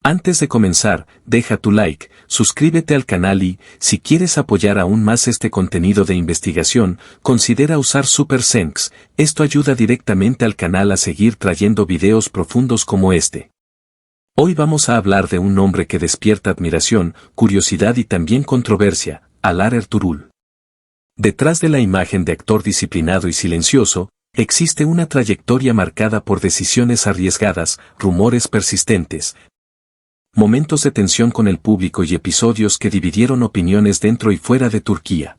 Antes de comenzar, deja tu like, suscríbete al canal y, si quieres apoyar aún más este contenido de investigación, considera usar Super Thanks. Esto ayuda directamente al canal a seguir trayendo videos profundos como este. Hoy vamos a hablar de un nombre que despierta admiración, curiosidad y también controversia, Alaa Ertuğrul. Detrás de la imagen de actor disciplinado y silencioso, existe una trayectoria marcada por decisiones arriesgadas, rumores persistentes, momentos de tensión con el público y episodios que dividieron opiniones dentro y fuera de Turquía.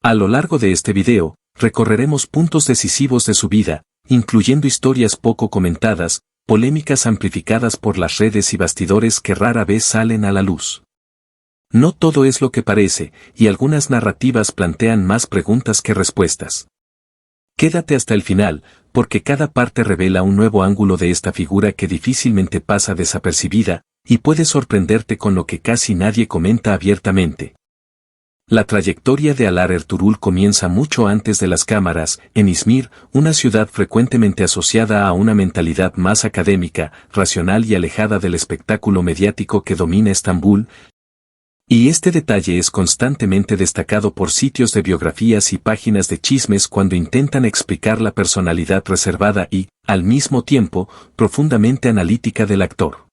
A lo largo de este video, recorreremos puntos decisivos de su vida, incluyendo historias poco comentadas, polémicas amplificadas por las redes y bastidores que rara vez salen a la luz. No todo es lo que parece, y algunas narrativas plantean más preguntas que respuestas. Quédate hasta el final, porque cada parte revela un nuevo ángulo de esta figura que difícilmente pasa desapercibida, y puede sorprenderte con lo que casi nadie comenta abiertamente. La trayectoria de Alaa Ertuğrul comienza mucho antes de las cámaras, en Izmir, una ciudad frecuentemente asociada a una mentalidad más académica, racional y alejada del espectáculo mediático que domina Estambul. Y este detalle es constantemente destacado por sitios de biografías y páginas de chismes cuando intentan explicar la personalidad reservada y, al mismo tiempo, profundamente analítica del actor.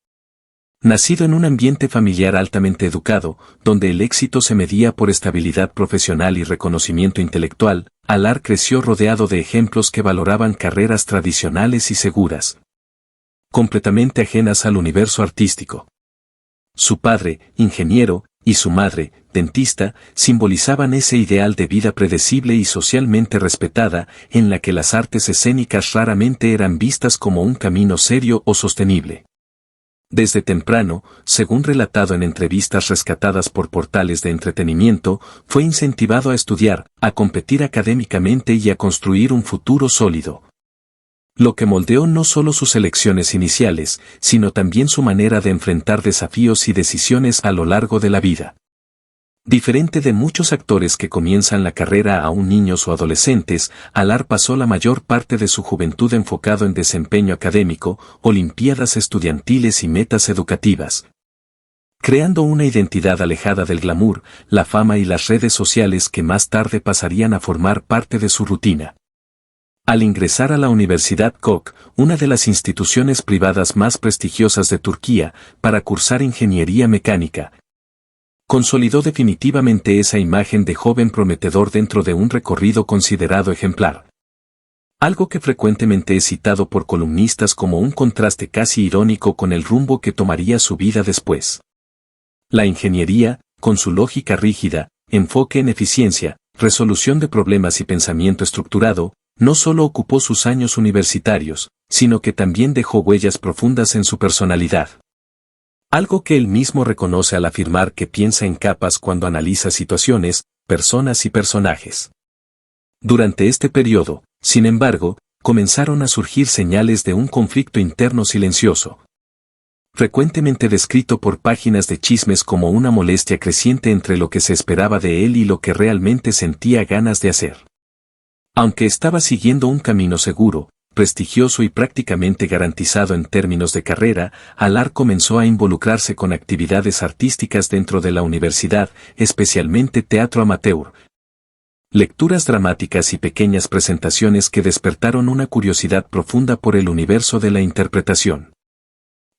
Nacido en un ambiente familiar altamente educado, donde el éxito se medía por estabilidad profesional y reconocimiento intelectual, Alaa creció rodeado de ejemplos que valoraban carreras tradicionales y seguras, completamente ajenas al universo artístico. Su padre, ingeniero, y su madre, dentista, simbolizaban ese ideal de vida predecible y socialmente respetada, en la que las artes escénicas raramente eran vistas como un camino serio o sostenible. Desde temprano, según relatado en entrevistas rescatadas por portales de entretenimiento, fue incentivado a estudiar, a competir académicamente y a construir un futuro sólido. Lo que moldeó no solo sus elecciones iniciales, sino también su manera de enfrentar desafíos y decisiones a lo largo de la vida. Diferente de muchos actores que comienzan la carrera aún niños o adolescentes, Alaa pasó la mayor parte de su juventud enfocado en desempeño académico, olimpiadas estudiantiles y metas educativas, creando una identidad alejada del glamour, la fama y las redes sociales que más tarde pasarían a formar parte de su rutina. Al ingresar a la Universidad Koç, una de las instituciones privadas más prestigiosas de Turquía, para cursar ingeniería mecánica, consolidó definitivamente esa imagen de joven prometedor dentro de un recorrido considerado ejemplar. Algo que frecuentemente es citado por columnistas como un contraste casi irónico con el rumbo que tomaría su vida después. La ingeniería, con su lógica rígida, enfoque en eficiencia, resolución de problemas y pensamiento estructurado, no solo ocupó sus años universitarios, sino que también dejó huellas profundas en su personalidad. Algo que él mismo reconoce al afirmar que piensa en capas cuando analiza situaciones, personas y personajes. Durante este periodo, sin embargo, comenzaron a surgir señales de un conflicto interno silencioso, frecuentemente descrito por páginas de chismes como una molestia creciente entre lo que se esperaba de él y lo que realmente sentía ganas de hacer. Aunque estaba siguiendo un camino seguro, prestigioso y prácticamente garantizado en términos de carrera, Alaa comenzó a involucrarse con actividades artísticas dentro de la universidad, especialmente teatro amateur, lecturas dramáticas y pequeñas presentaciones que despertaron una curiosidad profunda por el universo de la interpretación.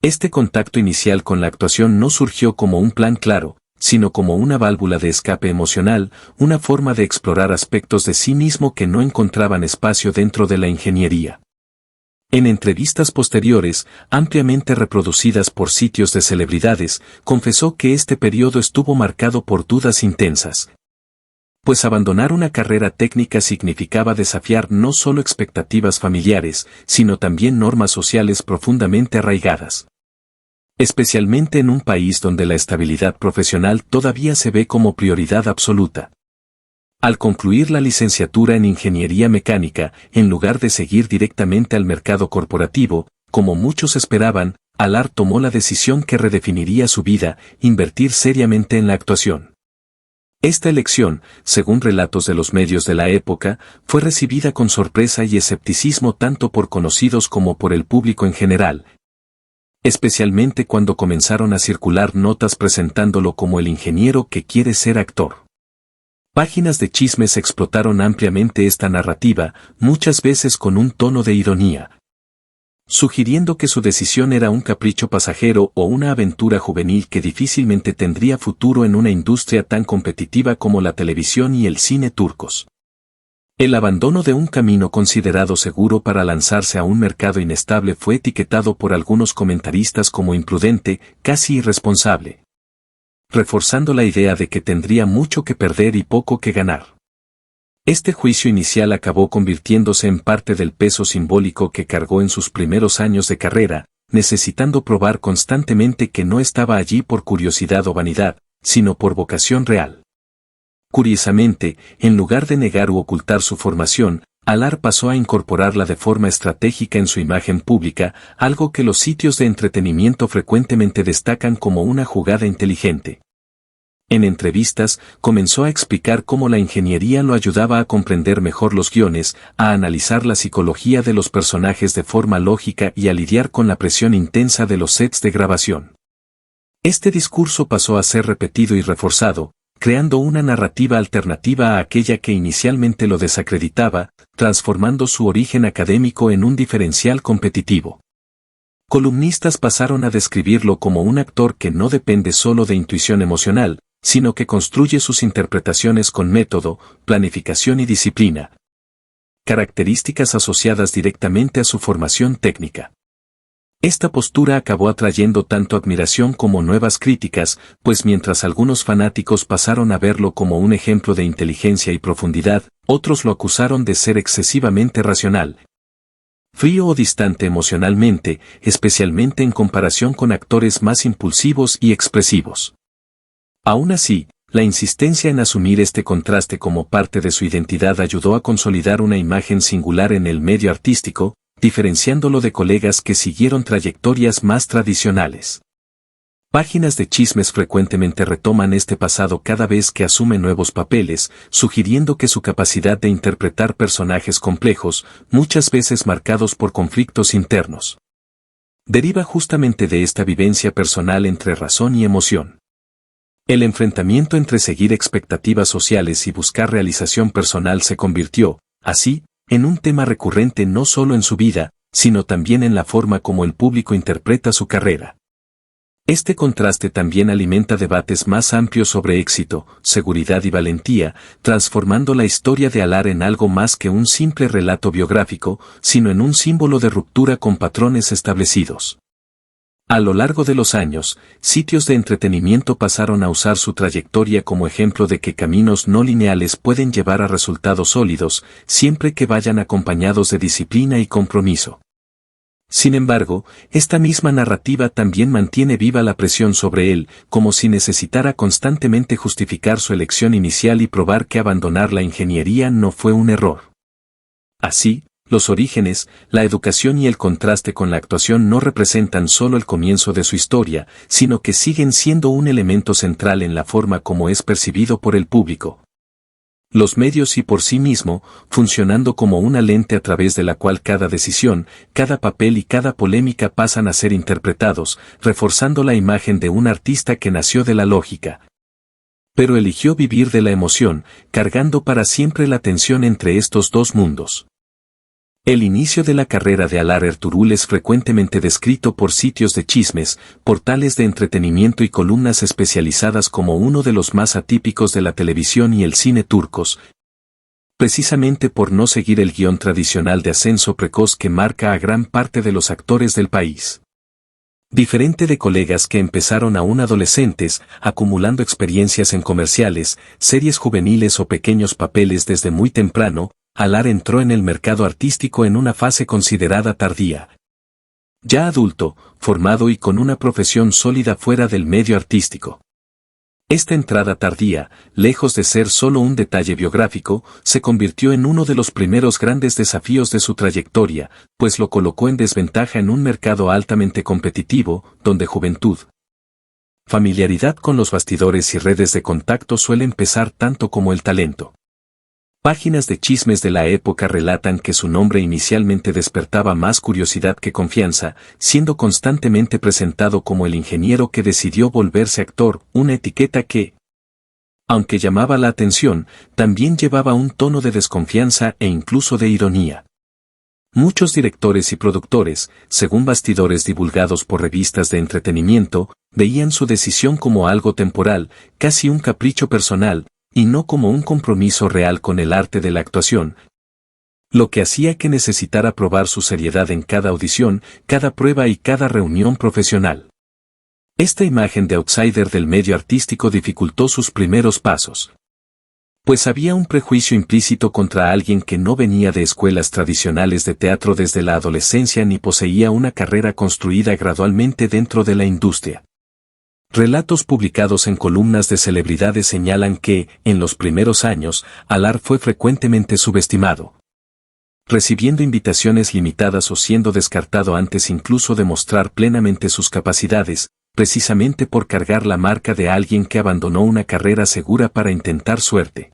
Este contacto inicial con la actuación no surgió como un plan claro, sino como una válvula de escape emocional, una forma de explorar aspectos de sí mismo que no encontraban espacio dentro de la ingeniería. En entrevistas posteriores, ampliamente reproducidas por sitios de celebridades, confesó que este periodo estuvo marcado por dudas intensas. Pues abandonar una carrera técnica significaba desafiar no solo expectativas familiares, sino también normas sociales profundamente arraigadas. Especialmente en un país donde la estabilidad profesional todavía se ve como prioridad absoluta. Al concluir la licenciatura en ingeniería mecánica, en lugar de seguir directamente al mercado corporativo, como muchos esperaban, Alaa tomó la decisión que redefiniría su vida, invertir seriamente en la actuación. Esta elección, según relatos de los medios de la época, fue recibida con sorpresa y escepticismo tanto por conocidos como por el público en general. especialmente cuando comenzaron a circular notas presentándolo como el ingeniero que quiere ser actor. Páginas de chismes explotaron ampliamente esta narrativa, muchas veces con un tono de ironía, sugiriendo que su decisión era un capricho pasajero o una aventura juvenil que difícilmente tendría futuro en una industria tan competitiva como la televisión y el cine turcos. El abandono de un camino considerado seguro para lanzarse a un mercado inestable fue etiquetado por algunos comentaristas como imprudente, casi irresponsable, reforzando la idea de que tendría mucho que perder y poco que ganar. Este juicio inicial acabó convirtiéndose en parte del peso simbólico que cargó en sus primeros años de carrera, necesitando probar constantemente que no estaba allí por curiosidad o vanidad, sino por vocación real. Curiosamente, en lugar de negar u ocultar su formación, Alar pasó a incorporarla de forma estratégica en su imagen pública, algo que los sitios de entretenimiento frecuentemente destacan como una jugada inteligente. En entrevistas, comenzó a explicar cómo la ingeniería lo ayudaba a comprender mejor los guiones, a analizar la psicología de los personajes de forma lógica y a lidiar con la presión intensa de los sets de grabación. Este discurso pasó a ser repetido y reforzado, creando una narrativa alternativa a aquella que inicialmente lo desacreditaba, transformando su origen académico en un diferencial competitivo. Columnistas pasaron a describirlo como un actor que no depende solo de intuición emocional, sino que construye sus interpretaciones con método, planificación y disciplina, características asociadas directamente a su formación técnica. Esta postura acabó atrayendo tanto admiración como nuevas críticas, pues mientras algunos fanáticos pasaron a verlo como un ejemplo de inteligencia y profundidad, otros lo acusaron de ser excesivamente racional, frío o distante emocionalmente, especialmente en comparación con actores más impulsivos y expresivos. Aún así, la insistencia en asumir este contraste como parte de su identidad ayudó a consolidar una imagen singular en el medio artístico, diferenciándolo de colegas que siguieron trayectorias más tradicionales. Páginas de chismes frecuentemente retoman este pasado cada vez que asume nuevos papeles, sugiriendo que su capacidad de interpretar personajes complejos, muchas veces marcados por conflictos internos, deriva justamente de esta vivencia personal entre razón y emoción. El enfrentamiento entre seguir expectativas sociales y buscar realización personal se convirtió, así, en un tema recurrente no solo en su vida, sino también en la forma como el público interpreta su carrera. Este contraste también alimenta debates más amplios sobre éxito, seguridad y valentía, transformando la historia de Alar en algo más que un simple relato biográfico, sino en un símbolo de ruptura con patrones establecidos. A lo largo de los años, sitios de entretenimiento pasaron a usar su trayectoria como ejemplo de que caminos no lineales pueden llevar a resultados sólidos, siempre que vayan acompañados de disciplina y compromiso. Sin embargo, esta misma narrativa también mantiene viva la presión sobre él, como si necesitara constantemente justificar su elección inicial y probar que abandonar la ingeniería no fue un error. Así, los orígenes, la educación y el contraste con la actuación no representan solo el comienzo de su historia, sino que siguen siendo un elemento central en la forma como es percibido por el público. Los medios y por sí mismo, funcionando como una lente a través de la cual cada decisión, cada papel y cada polémica pasan a ser interpretados, reforzando la imagen de un artista que nació de la lógica, pero eligió vivir de la emoción, cargando para siempre la tensión entre estos dos mundos. El inicio de la carrera de Alar Ertuğrul es frecuentemente descrito por sitios de chismes, portales de entretenimiento y columnas especializadas como uno de los más atípicos de la televisión y el cine turcos, precisamente por no seguir el guión tradicional de ascenso precoz que marca a gran parte de los actores del país. Diferente de colegas que empezaron aún adolescentes, acumulando experiencias en comerciales, series juveniles o pequeños papeles desde muy temprano, Alar entró en el mercado artístico en una fase considerada tardía. Ya adulto, formado y con una profesión sólida fuera del medio artístico. Esta entrada tardía, lejos de ser solo un detalle biográfico, se convirtió en uno de los primeros grandes desafíos de su trayectoria, pues lo colocó en desventaja en un mercado altamente competitivo, donde juventud, familiaridad con los bastidores y redes de contacto suelen pesar tanto como el talento. Páginas de chismes de la época relatan que su nombre inicialmente despertaba más curiosidad que confianza, siendo constantemente presentado como el ingeniero que decidió volverse actor, una etiqueta que, aunque llamaba la atención, también llevaba un tono de desconfianza e incluso de ironía. Muchos directores y productores, según bastidores divulgados por revistas de entretenimiento, veían su decisión como algo temporal, casi un capricho personal, y no como un compromiso real con el arte de la actuación, lo que hacía que necesitara probar su seriedad en cada audición, cada prueba y cada reunión profesional. Esta imagen de outsider del medio artístico dificultó sus primeros pasos. Pues había un prejuicio implícito contra alguien que no venía de escuelas tradicionales de teatro desde la adolescencia ni poseía una carrera construida gradualmente dentro de la industria. Relatos publicados en columnas de celebridades señalan que, en los primeros años, Alar fue frecuentemente subestimado, recibiendo invitaciones limitadas o siendo descartado antes incluso de mostrar plenamente sus capacidades, precisamente por cargar la marca de alguien que abandonó una carrera segura para intentar suerte.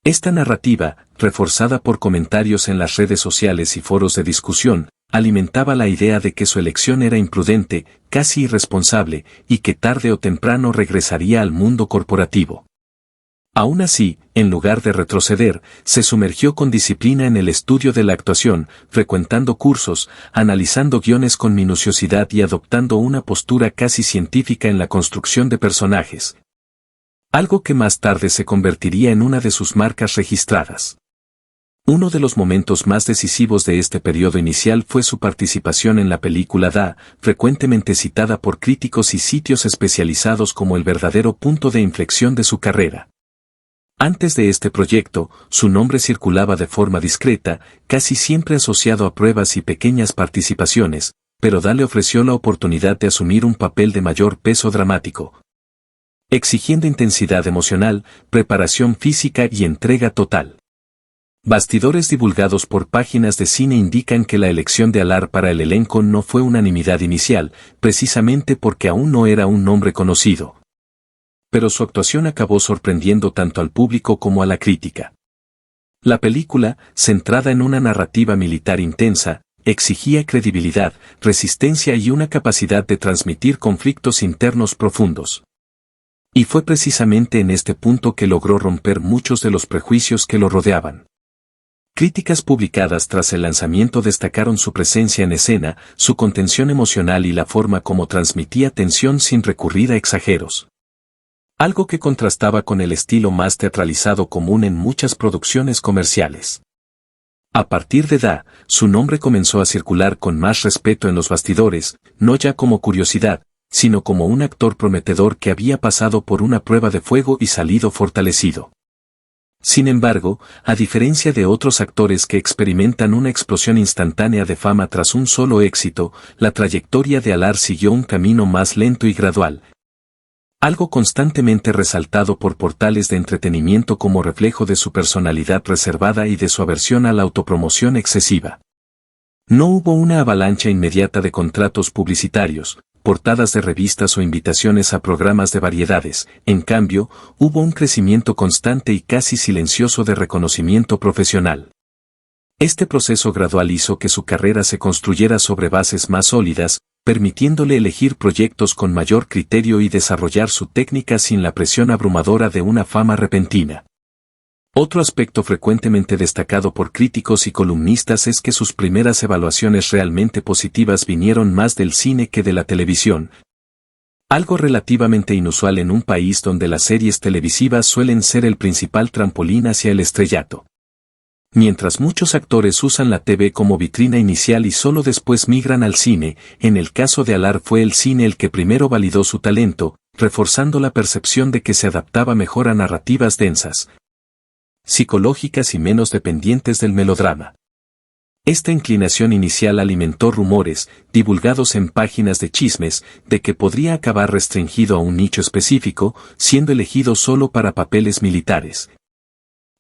Esta narrativa, reforzada por comentarios en las redes sociales y foros de discusión, alimentaba la idea de que su elección era imprudente, casi irresponsable, y que tarde o temprano regresaría al mundo corporativo. Aún así, en lugar de retroceder, se sumergió con disciplina en el estudio de la actuación, frecuentando cursos, analizando guiones con minuciosidad y adoptando una postura casi científica en la construcción de personajes. Algo que más tarde se convertiría en una de sus marcas registradas. Uno de los momentos más decisivos de este periodo inicial fue su participación en la película Da, frecuentemente citada por críticos y sitios especializados como el verdadero punto de inflexión de su carrera. Antes de este proyecto, su nombre circulaba de forma discreta, casi siempre asociado a pruebas y pequeñas participaciones, pero Da le ofreció la oportunidad de asumir un papel de mayor peso dramático, exigiendo intensidad emocional, preparación física y entrega total. Bastidores divulgados por páginas de cine indican que la elección de Alar para el elenco no fue unanimidad inicial, precisamente porque aún no era un nombre conocido. Pero su actuación acabó sorprendiendo tanto al público como a la crítica. La película, centrada en una narrativa militar intensa, exigía credibilidad, resistencia y una capacidad de transmitir conflictos internos profundos. Y fue precisamente en este punto que logró romper muchos de los prejuicios que lo rodeaban. Críticas publicadas tras el lanzamiento destacaron su presencia en escena, su contención emocional y la forma como transmitía tensión sin recurrir a exageros. Algo que contrastaba con el estilo más teatralizado común en muchas producciones comerciales. A partir de Da, su nombre comenzó a circular con más respeto en los bastidores, no ya como curiosidad, sino como un actor prometedor que había pasado por una prueba de fuego y salido fortalecido. Sin embargo, a diferencia de otros actores que experimentan una explosión instantánea de fama tras un solo éxito, la trayectoria de Alar siguió un camino más lento y gradual. Algo constantemente resaltado por portales de entretenimiento como reflejo de su personalidad reservada y de su aversión a la autopromoción excesiva. No hubo una avalancha inmediata de contratos publicitarios, portadas de revistas o invitaciones a programas de variedades, en cambio, hubo un crecimiento constante y casi silencioso de reconocimiento profesional. Este proceso gradual hizo que su carrera se construyera sobre bases más sólidas, permitiéndole elegir proyectos con mayor criterio y desarrollar su técnica sin la presión abrumadora de una fama repentina. Otro aspecto frecuentemente destacado por críticos y columnistas es que sus primeras evaluaciones realmente positivas vinieron más del cine que de la televisión. Algo relativamente inusual en un país donde las series televisivas suelen ser el principal trampolín hacia el estrellato. Mientras muchos actores usan la TV como vitrina inicial y solo después migran al cine, en el caso de Alar fue el cine el que primero validó su talento, reforzando la percepción de que se adaptaba mejor a narrativas densas, psicológicas y menos dependientes del melodrama. Esta inclinación inicial alimentó rumores, divulgados en páginas de chismes, de que podría acabar restringido a un nicho específico, siendo elegido solo para papeles militares,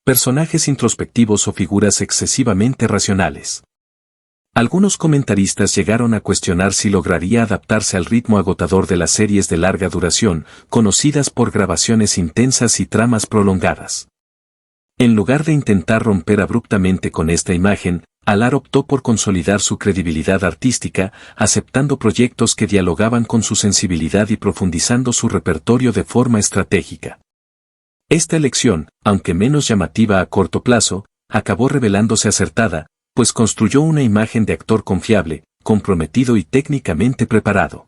personajes introspectivos o figuras excesivamente racionales. Algunos comentaristas llegaron a cuestionar si lograría adaptarse al ritmo agotador de las series de larga duración, conocidas por grabaciones intensas y tramas prolongadas. En lugar de intentar romper abruptamente con esta imagen, Alar optó por consolidar su credibilidad artística, aceptando proyectos que dialogaban con su sensibilidad y profundizando su repertorio de forma estratégica. Esta elección, aunque menos llamativa a corto plazo, acabó revelándose acertada, pues construyó una imagen de actor confiable, comprometido y técnicamente preparado.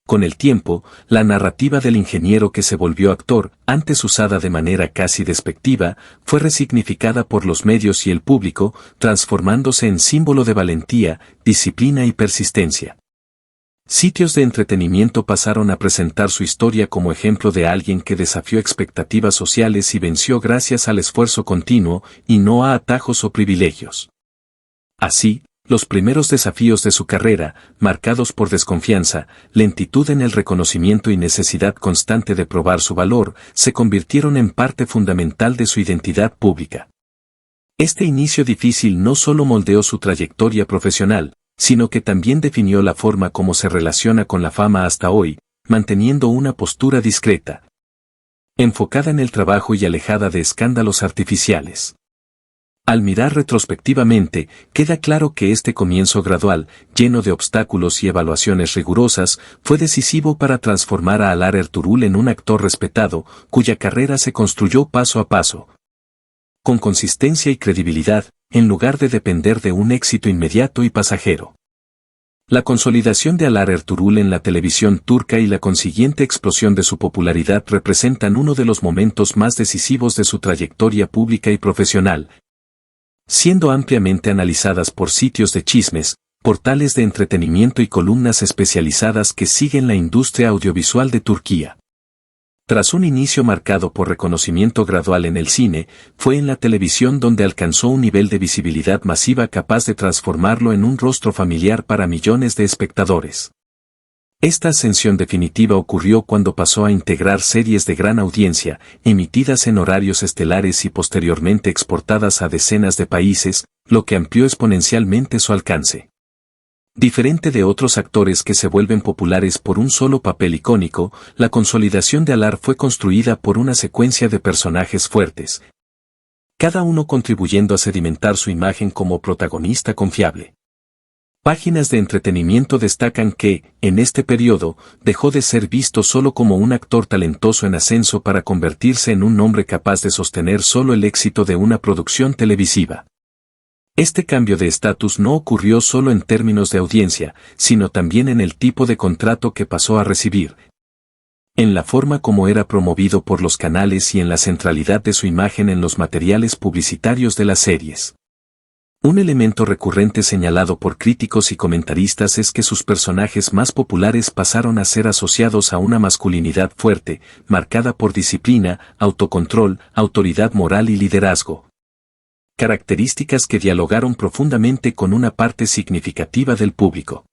Con el tiempo, la narrativa del ingeniero que se volvió actor, antes usada de manera casi despectiva, fue resignificada por los medios y el público, transformándose en símbolo de valentía, disciplina y persistencia. Sitios de entretenimiento pasaron a presentar su historia como ejemplo de alguien que desafió expectativas sociales y venció gracias al esfuerzo continuo, y no a atajos o privilegios. Así, los primeros desafíos de su carrera, marcados por desconfianza, lentitud en el reconocimiento y necesidad constante de probar su valor, se convirtieron en parte fundamental de su identidad pública. Este inicio difícil no solo moldeó su trayectoria profesional, sino que también definió la forma como se relaciona con la fama hasta hoy, manteniendo una postura discreta, enfocada en el trabajo y alejada de escándalos artificiales. Al mirar retrospectivamente, queda claro que este comienzo gradual, lleno de obstáculos y evaluaciones rigurosas, fue decisivo para transformar a Alar Ertuğrul en un actor respetado, cuya carrera se construyó paso a paso, con consistencia y credibilidad, en lugar de depender de un éxito inmediato y pasajero. La consolidación de Alar Ertuğrul en la televisión turca y la consiguiente explosión de su popularidad representan uno de los momentos más decisivos de su trayectoria pública y profesional, siendo ampliamente analizadas por sitios de chismes, portales de entretenimiento y columnas especializadas que siguen la industria audiovisual de Turquía. Tras un inicio marcado por reconocimiento gradual en el cine, fue en la televisión donde alcanzó un nivel de visibilidad masiva capaz de transformarlo en un rostro familiar para millones de espectadores. Esta ascensión definitiva ocurrió cuando pasó a integrar series de gran audiencia, emitidas en horarios estelares y posteriormente exportadas a decenas de países, lo que amplió exponencialmente su alcance. Diferente de otros actores que se vuelven populares por un solo papel icónico, la consolidación de Alar fue construida por una secuencia de personajes fuertes, cada uno contribuyendo a sedimentar su imagen como protagonista confiable. Páginas de entretenimiento destacan que, en este periodo, dejó de ser visto solo como un actor talentoso en ascenso para convertirse en un nombre capaz de sostener solo el éxito de una producción televisiva. Este cambio de estatus no ocurrió solo en términos de audiencia, sino también en el tipo de contrato que pasó a recibir, en la forma como era promovido por los canales y en la centralidad de su imagen en los materiales publicitarios de las series. Un elemento recurrente señalado por críticos y comentaristas es que sus personajes más populares pasaron a ser asociados a una masculinidad fuerte, marcada por disciplina, autocontrol, autoridad moral y liderazgo. Características que dialogaron profundamente con una parte significativa del público.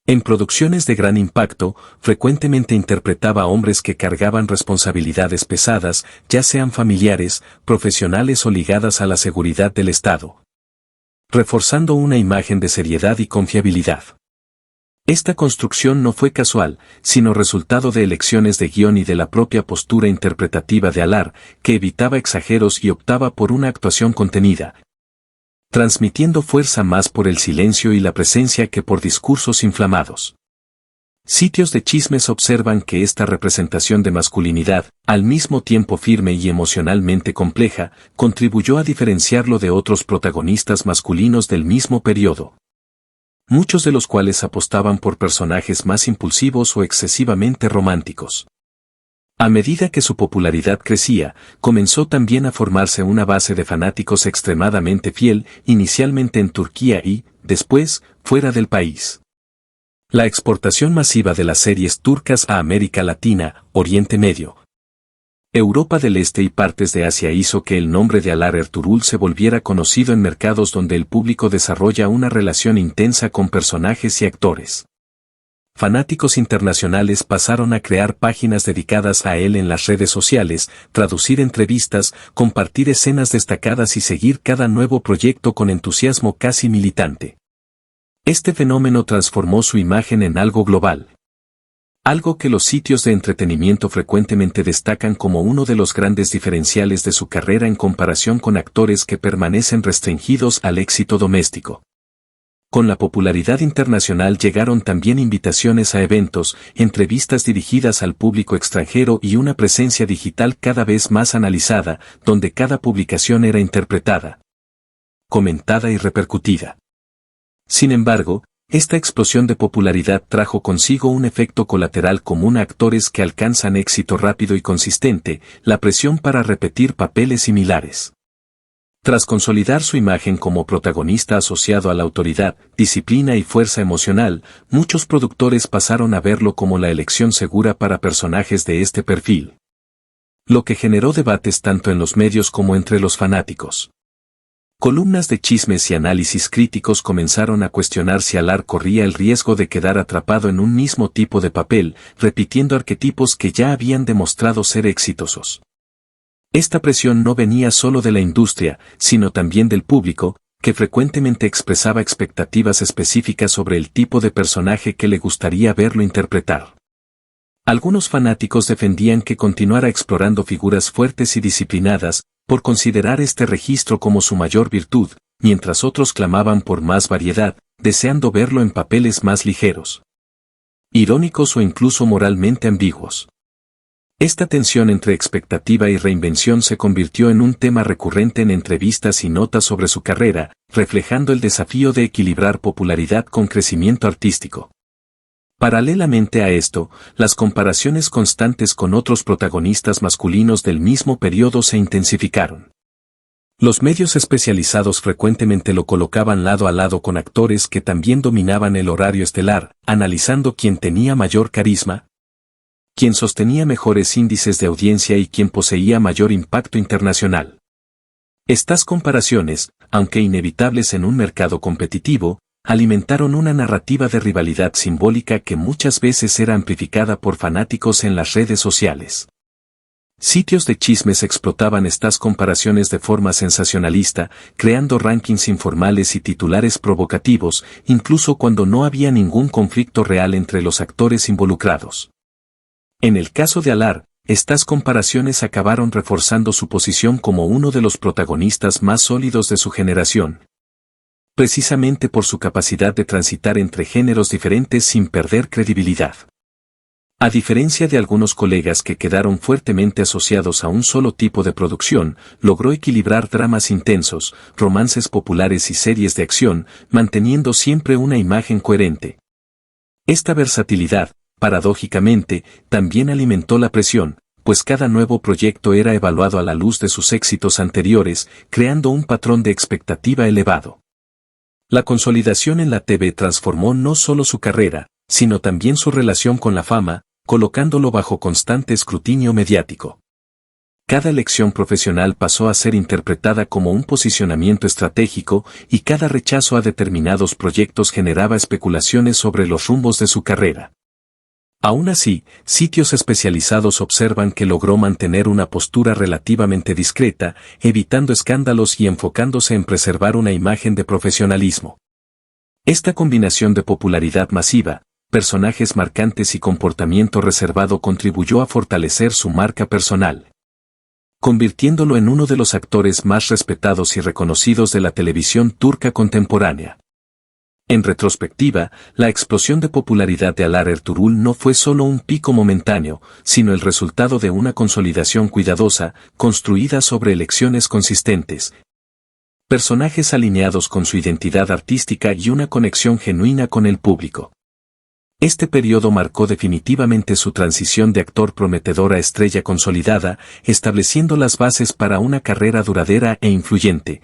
En producciones de gran impacto, frecuentemente interpretaba a hombres que cargaban responsabilidades pesadas, ya sean familiares, profesionales o ligadas a la seguridad del Estado, reforzando una imagen de seriedad y confiabilidad. Esta construcción no fue casual, sino resultado de elecciones de guión y de la propia postura interpretativa de Alar, que evitaba exageros y optaba por una actuación contenida, transmitiendo fuerza más por el silencio y la presencia que por discursos inflamados. Sitios de chismes observan que esta representación de masculinidad, al mismo tiempo firme y emocionalmente compleja, contribuyó a diferenciarlo de otros protagonistas masculinos del mismo periodo, muchos de los cuales apostaban por personajes más impulsivos o excesivamente románticos. A medida que su popularidad crecía, comenzó también a formarse una base de fanáticos extremadamente fiel, inicialmente en Turquía y, después, fuera del país. La exportación masiva de las series turcas a América Latina, Oriente Medio, Europa del Este y partes de Asia hizo que el nombre de Alar Ertuğrul se volviera conocido en mercados donde el público desarrolla una relación intensa con personajes y actores. Fanáticos internacionales pasaron a crear páginas dedicadas a él en las redes sociales, traducir entrevistas, compartir escenas destacadas y seguir cada nuevo proyecto con entusiasmo casi militante. Este fenómeno transformó su imagen en algo global. Algo que los sitios de entretenimiento frecuentemente destacan como uno de los grandes diferenciales de su carrera en comparación con actores que permanecen restringidos al éxito doméstico. Con la popularidad internacional llegaron también invitaciones a eventos, entrevistas dirigidas al público extranjero y una presencia digital cada vez más analizada, donde cada publicación era interpretada, comentada y repercutida. Sin embargo, esta explosión de popularidad trajo consigo un efecto colateral común a actores que alcanzan éxito rápido y consistente, la presión para repetir papeles similares. Tras consolidar su imagen como protagonista asociado a la autoridad, disciplina y fuerza emocional, muchos productores pasaron a verlo como la elección segura para personajes de este perfil. Lo que generó debates tanto en los medios como entre los fanáticos. Columnas de chismes y análisis críticos comenzaron a cuestionar si Alar corría el riesgo de quedar atrapado en un mismo tipo de papel, repitiendo arquetipos que ya habían demostrado ser exitosos. Esta presión no venía solo de la industria, sino también del público, que frecuentemente expresaba expectativas específicas sobre el tipo de personaje que le gustaría verlo interpretar. Algunos fanáticos defendían que continuara explorando figuras fuertes y disciplinadas, por considerar este registro como su mayor virtud, mientras otros clamaban por más variedad, deseando verlo en papeles más ligeros, irónicos o incluso moralmente ambiguos. Esta tensión entre expectativa y reinvención se convirtió en un tema recurrente en entrevistas y notas sobre su carrera, reflejando el desafío de equilibrar popularidad con crecimiento artístico. Paralelamente a esto, las comparaciones constantes con otros protagonistas masculinos del mismo periodo se intensificaron. Los medios especializados frecuentemente lo colocaban lado a lado con actores que también dominaban el horario estelar, analizando quién tenía mayor carisma, quién sostenía mejores índices de audiencia y quién poseía mayor impacto internacional. Estas comparaciones, aunque inevitables en un mercado competitivo, alimentaron una narrativa de rivalidad simbólica que muchas veces era amplificada por fanáticos en las redes sociales. Sitios de chismes explotaban estas comparaciones de forma sensacionalista, creando rankings informales y titulares provocativos, incluso cuando no había ningún conflicto real entre los actores involucrados. En el caso de Alar, estas comparaciones acabaron reforzando su posición como uno de los protagonistas más sólidos de su generación, precisamente por su capacidad de transitar entre géneros diferentes sin perder credibilidad. A diferencia de algunos colegas que quedaron fuertemente asociados a un solo tipo de producción, logró equilibrar dramas intensos, romances populares y series de acción, manteniendo siempre una imagen coherente. Esta versatilidad, paradójicamente, también alimentó la presión, pues cada nuevo proyecto era evaluado a la luz de sus éxitos anteriores, creando un patrón de expectativa elevado. La consolidación en la TV transformó no solo su carrera, sino también su relación con la fama, colocándolo bajo constante escrutinio mediático. Cada elección profesional pasó a ser interpretada como un posicionamiento estratégico y cada rechazo a determinados proyectos generaba especulaciones sobre los rumbos de su carrera. Aún así, sitios especializados observan que logró mantener una postura relativamente discreta, evitando escándalos y enfocándose en preservar una imagen de profesionalismo. Esta combinación de popularidad masiva, personajes marcantes y comportamiento reservado contribuyó a fortalecer su marca personal, convirtiéndolo en uno de los actores más respetados y reconocidos de la televisión turca contemporánea. En retrospectiva, la explosión de popularidad de Alar Ertuğrul no fue solo un pico momentáneo, sino el resultado de una consolidación cuidadosa, construida sobre elecciones consistentes, personajes alineados con su identidad artística y una conexión genuina con el público. Este periodo marcó definitivamente su transición de actor prometedor a estrella consolidada, estableciendo las bases para una carrera duradera e influyente.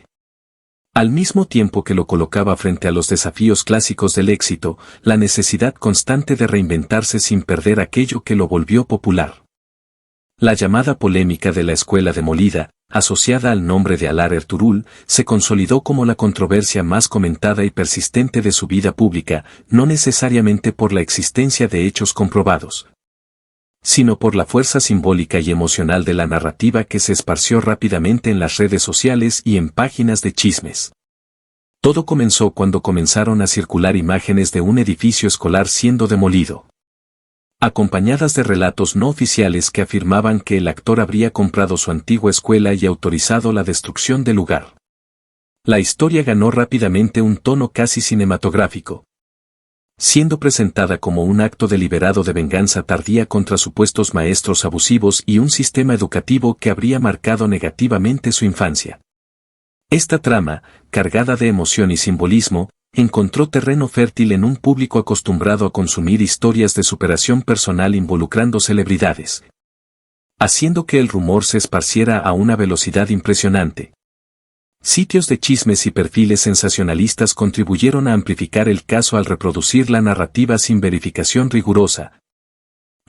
Al mismo tiempo que lo colocaba frente a los desafíos clásicos del éxito, la necesidad constante de reinventarse sin perder aquello que lo volvió popular. La llamada polémica de la escuela demolida, asociada al nombre de Alar Ertuğrul, se consolidó como la controversia más comentada y persistente de su vida pública, no necesariamente por la existencia de hechos comprobados, sino por la fuerza simbólica y emocional de la narrativa que se esparció rápidamente en las redes sociales y en páginas de chismes. Todo comenzó cuando comenzaron a circular imágenes de un edificio escolar siendo demolido. acompañadas de relatos no oficiales que afirmaban que el actor habría comprado su antigua escuela y autorizado la destrucción del lugar. La historia ganó rápidamente un tono casi cinematográfico, siendo presentada como un acto deliberado de venganza tardía contra supuestos maestros abusivos y un sistema educativo que habría marcado negativamente su infancia. Esta trama, cargada de emoción y simbolismo, encontró terreno fértil en un público acostumbrado a consumir historias de superación personal involucrando celebridades, haciendo que el rumor se esparciera a una velocidad impresionante. Sitios de chismes y perfiles sensacionalistas contribuyeron a amplificar el caso al reproducir la narrativa sin verificación rigurosa,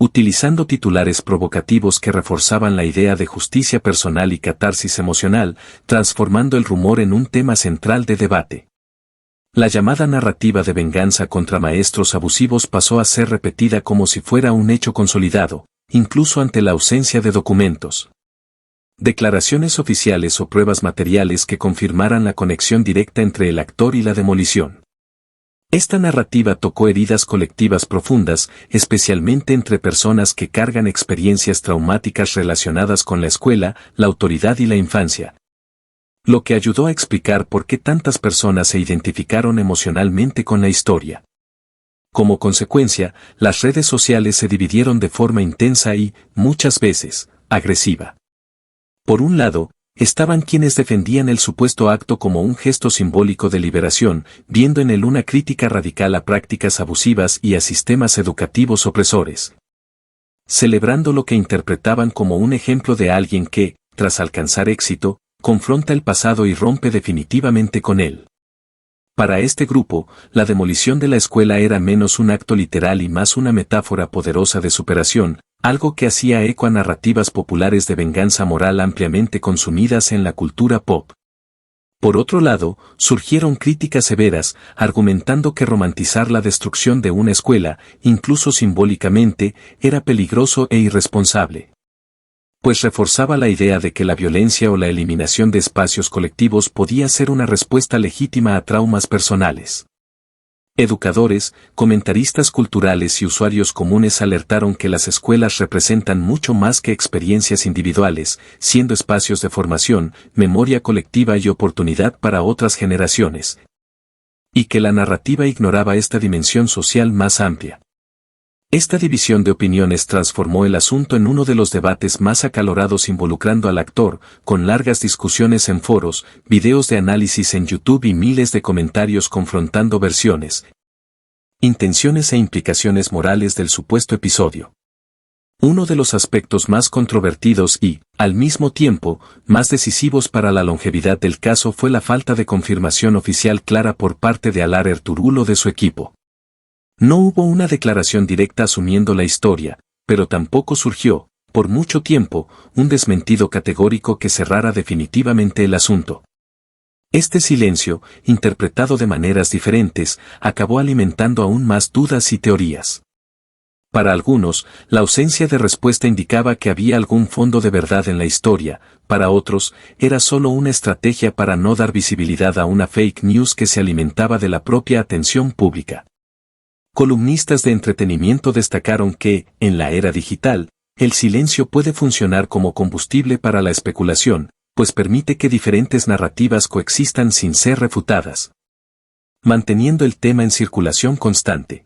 utilizando titulares provocativos que reforzaban la idea de justicia personal y catarsis emocional, transformando el rumor en un tema central de debate. La llamada narrativa de venganza contra maestros abusivos pasó a ser repetida como si fuera un hecho consolidado, incluso ante la ausencia de documentos, declaraciones oficiales o pruebas materiales que confirmaran la conexión directa entre el actor y la demolición. Esta narrativa tocó heridas colectivas profundas, especialmente entre personas que cargan experiencias traumáticas relacionadas con la escuela, la autoridad y la infancia, lo que ayudó a explicar por qué tantas personas se identificaron emocionalmente con la historia. Como consecuencia, las redes sociales se dividieron de forma intensa y, muchas veces, agresiva. Por un lado, estaban quienes defendían el supuesto acto como un gesto simbólico de liberación, viendo en él una crítica radical a prácticas abusivas y a sistemas educativos opresores, celebrando lo que interpretaban como un ejemplo de alguien que, tras alcanzar éxito, confronta el pasado y rompe definitivamente con él. Para este grupo, la demolición de la escuela era menos un acto literal y más una metáfora poderosa de superación, algo que hacía eco a narrativas populares de venganza moral ampliamente consumidas en la cultura pop. Por otro lado, surgieron críticas severas, argumentando que romantizar la destrucción de una escuela, incluso simbólicamente, era peligroso e irresponsable, pues reforzaba la idea de que la violencia o la eliminación de espacios colectivos podía ser una respuesta legítima a traumas personales. Educadores, comentaristas culturales y usuarios comunes alertaron que las escuelas representan mucho más que experiencias individuales, siendo espacios de formación, memoria colectiva y oportunidad para otras generaciones, y que la narrativa ignoraba esta dimensión social más amplia. Esta división de opiniones transformó el asunto en uno de los debates más acalorados involucrando al actor, con largas discusiones en foros, videos de análisis en YouTube y miles de comentarios confrontando versiones, intenciones e implicaciones morales del supuesto episodio. Uno de los aspectos más controvertidos y, al mismo tiempo, más decisivos para la longevidad del caso fue la falta de confirmación oficial clara por parte de Alar Ertuğrul o de su equipo. No hubo una declaración directa asumiendo la historia, pero tampoco surgió, por mucho tiempo, un desmentido categórico que cerrara definitivamente el asunto. Este silencio, interpretado de maneras diferentes, acabó alimentando aún más dudas y teorías. Para algunos, la ausencia de respuesta indicaba que había algún fondo de verdad en la historia, para otros, era solo una estrategia para no dar visibilidad a una fake news que se alimentaba de la propia atención pública. Columnistas de entretenimiento destacaron que, en la era digital, el silencio puede funcionar como combustible para la especulación, pues permite que diferentes narrativas coexistan sin ser refutadas, manteniendo el tema en circulación constante.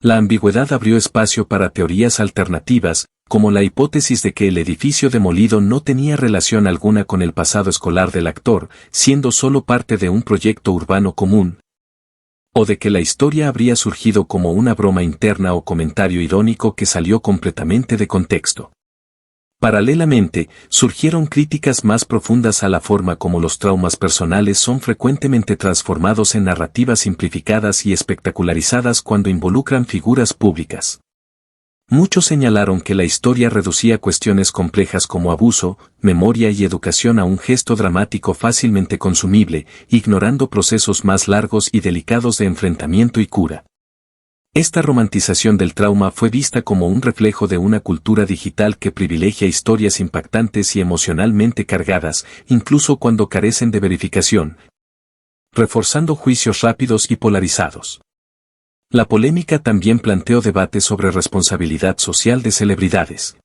La ambigüedad abrió espacio para teorías alternativas, como la hipótesis de que el edificio demolido no tenía relación alguna con el pasado escolar del actor, siendo solo parte de un proyecto urbano común, o de que la historia habría surgido como una broma interna o comentario irónico que salió completamente de contexto. Paralelamente, surgieron críticas más profundas a la forma como los traumas personales son frecuentemente transformados en narrativas simplificadas y espectacularizadas cuando involucran figuras públicas. Muchos señalaron que la historia reducía cuestiones complejas como abuso, memoria y educación a un gesto dramático fácilmente consumible, ignorando procesos más largos y delicados de enfrentamiento y cura. Esta romantización del trauma fue vista como un reflejo de una cultura digital que privilegia historias impactantes y emocionalmente cargadas, incluso cuando carecen de verificación, reforzando juicios rápidos y polarizados. La polémica también planteó debates sobre responsabilidad social de celebridades,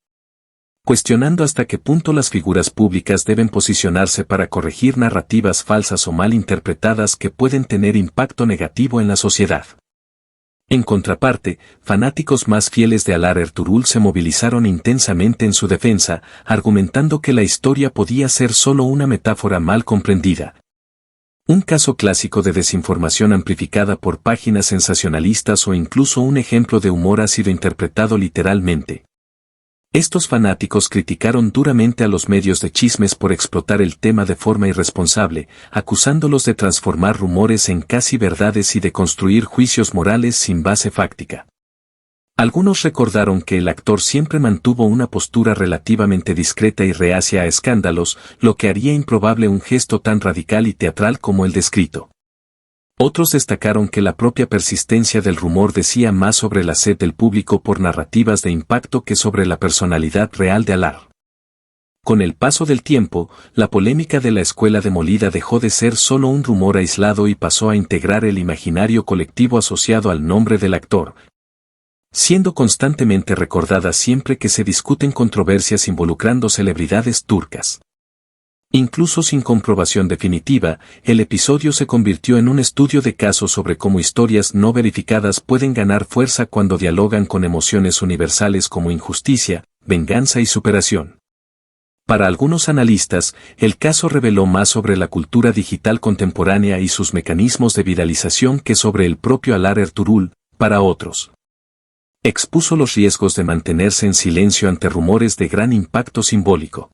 cuestionando hasta qué punto las figuras públicas deben posicionarse para corregir narrativas falsas o mal interpretadas que pueden tener impacto negativo en la sociedad. En contraparte, fanáticos más fieles de Alaa Ertuğrul se movilizaron intensamente en su defensa, argumentando que la historia podía ser solo una metáfora mal comprendida. Un caso clásico de desinformación amplificada por páginas sensacionalistas o incluso un ejemplo de humor ha sido interpretado literalmente. Estos fanáticos criticaron duramente a los medios de chismes por explotar el tema de forma irresponsable, acusándolos de transformar rumores en casi verdades y de construir juicios morales sin base fáctica. Algunos recordaron que el actor siempre mantuvo una postura relativamente discreta y reacia a escándalos, lo que haría improbable un gesto tan radical y teatral como el descrito. Otros destacaron que la propia persistencia del rumor decía más sobre la sed del público por narrativas de impacto que sobre la personalidad real de Alaa. Con el paso del tiempo, la polémica de la escuela demolida dejó de ser solo un rumor aislado y pasó a integrar el imaginario colectivo asociado al nombre del actor, siendo constantemente recordada siempre que se discuten controversias involucrando celebridades turcas. Incluso sin comprobación definitiva, el episodio se convirtió en un estudio de caso sobre cómo historias no verificadas pueden ganar fuerza cuando dialogan con emociones universales como injusticia, venganza y superación. Para algunos analistas, el caso reveló más sobre la cultura digital contemporánea y sus mecanismos de viralización que sobre el propio Alaa Ertuğrul. Para otros, expuso los riesgos de mantenerse en silencio ante rumores de gran impacto simbólico.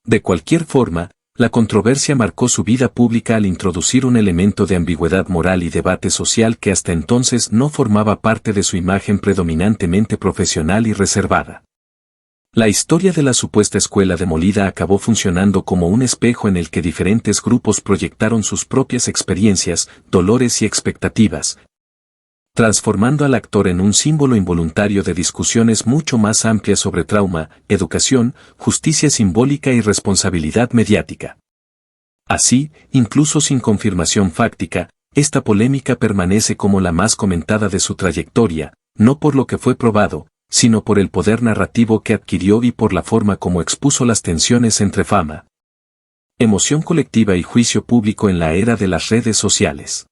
De cualquier forma, la controversia marcó su vida pública al introducir un elemento de ambigüedad moral y debate social que hasta entonces no formaba parte de su imagen predominantemente profesional y reservada. La historia de la supuesta escuela demolida acabó funcionando como un espejo en el que diferentes grupos proyectaron sus propias experiencias, dolores y expectativas, transformando al actor en un símbolo involuntario de discusiones mucho más amplias sobre trauma, educación, justicia simbólica y responsabilidad mediática. Así, incluso sin confirmación fáctica, esta polémica permanece como la más comentada de su trayectoria, no por lo que fue probado, sino por el poder narrativo que adquirió y por la forma como expuso las tensiones entre fama, emoción colectiva y juicio público en la era de las redes sociales.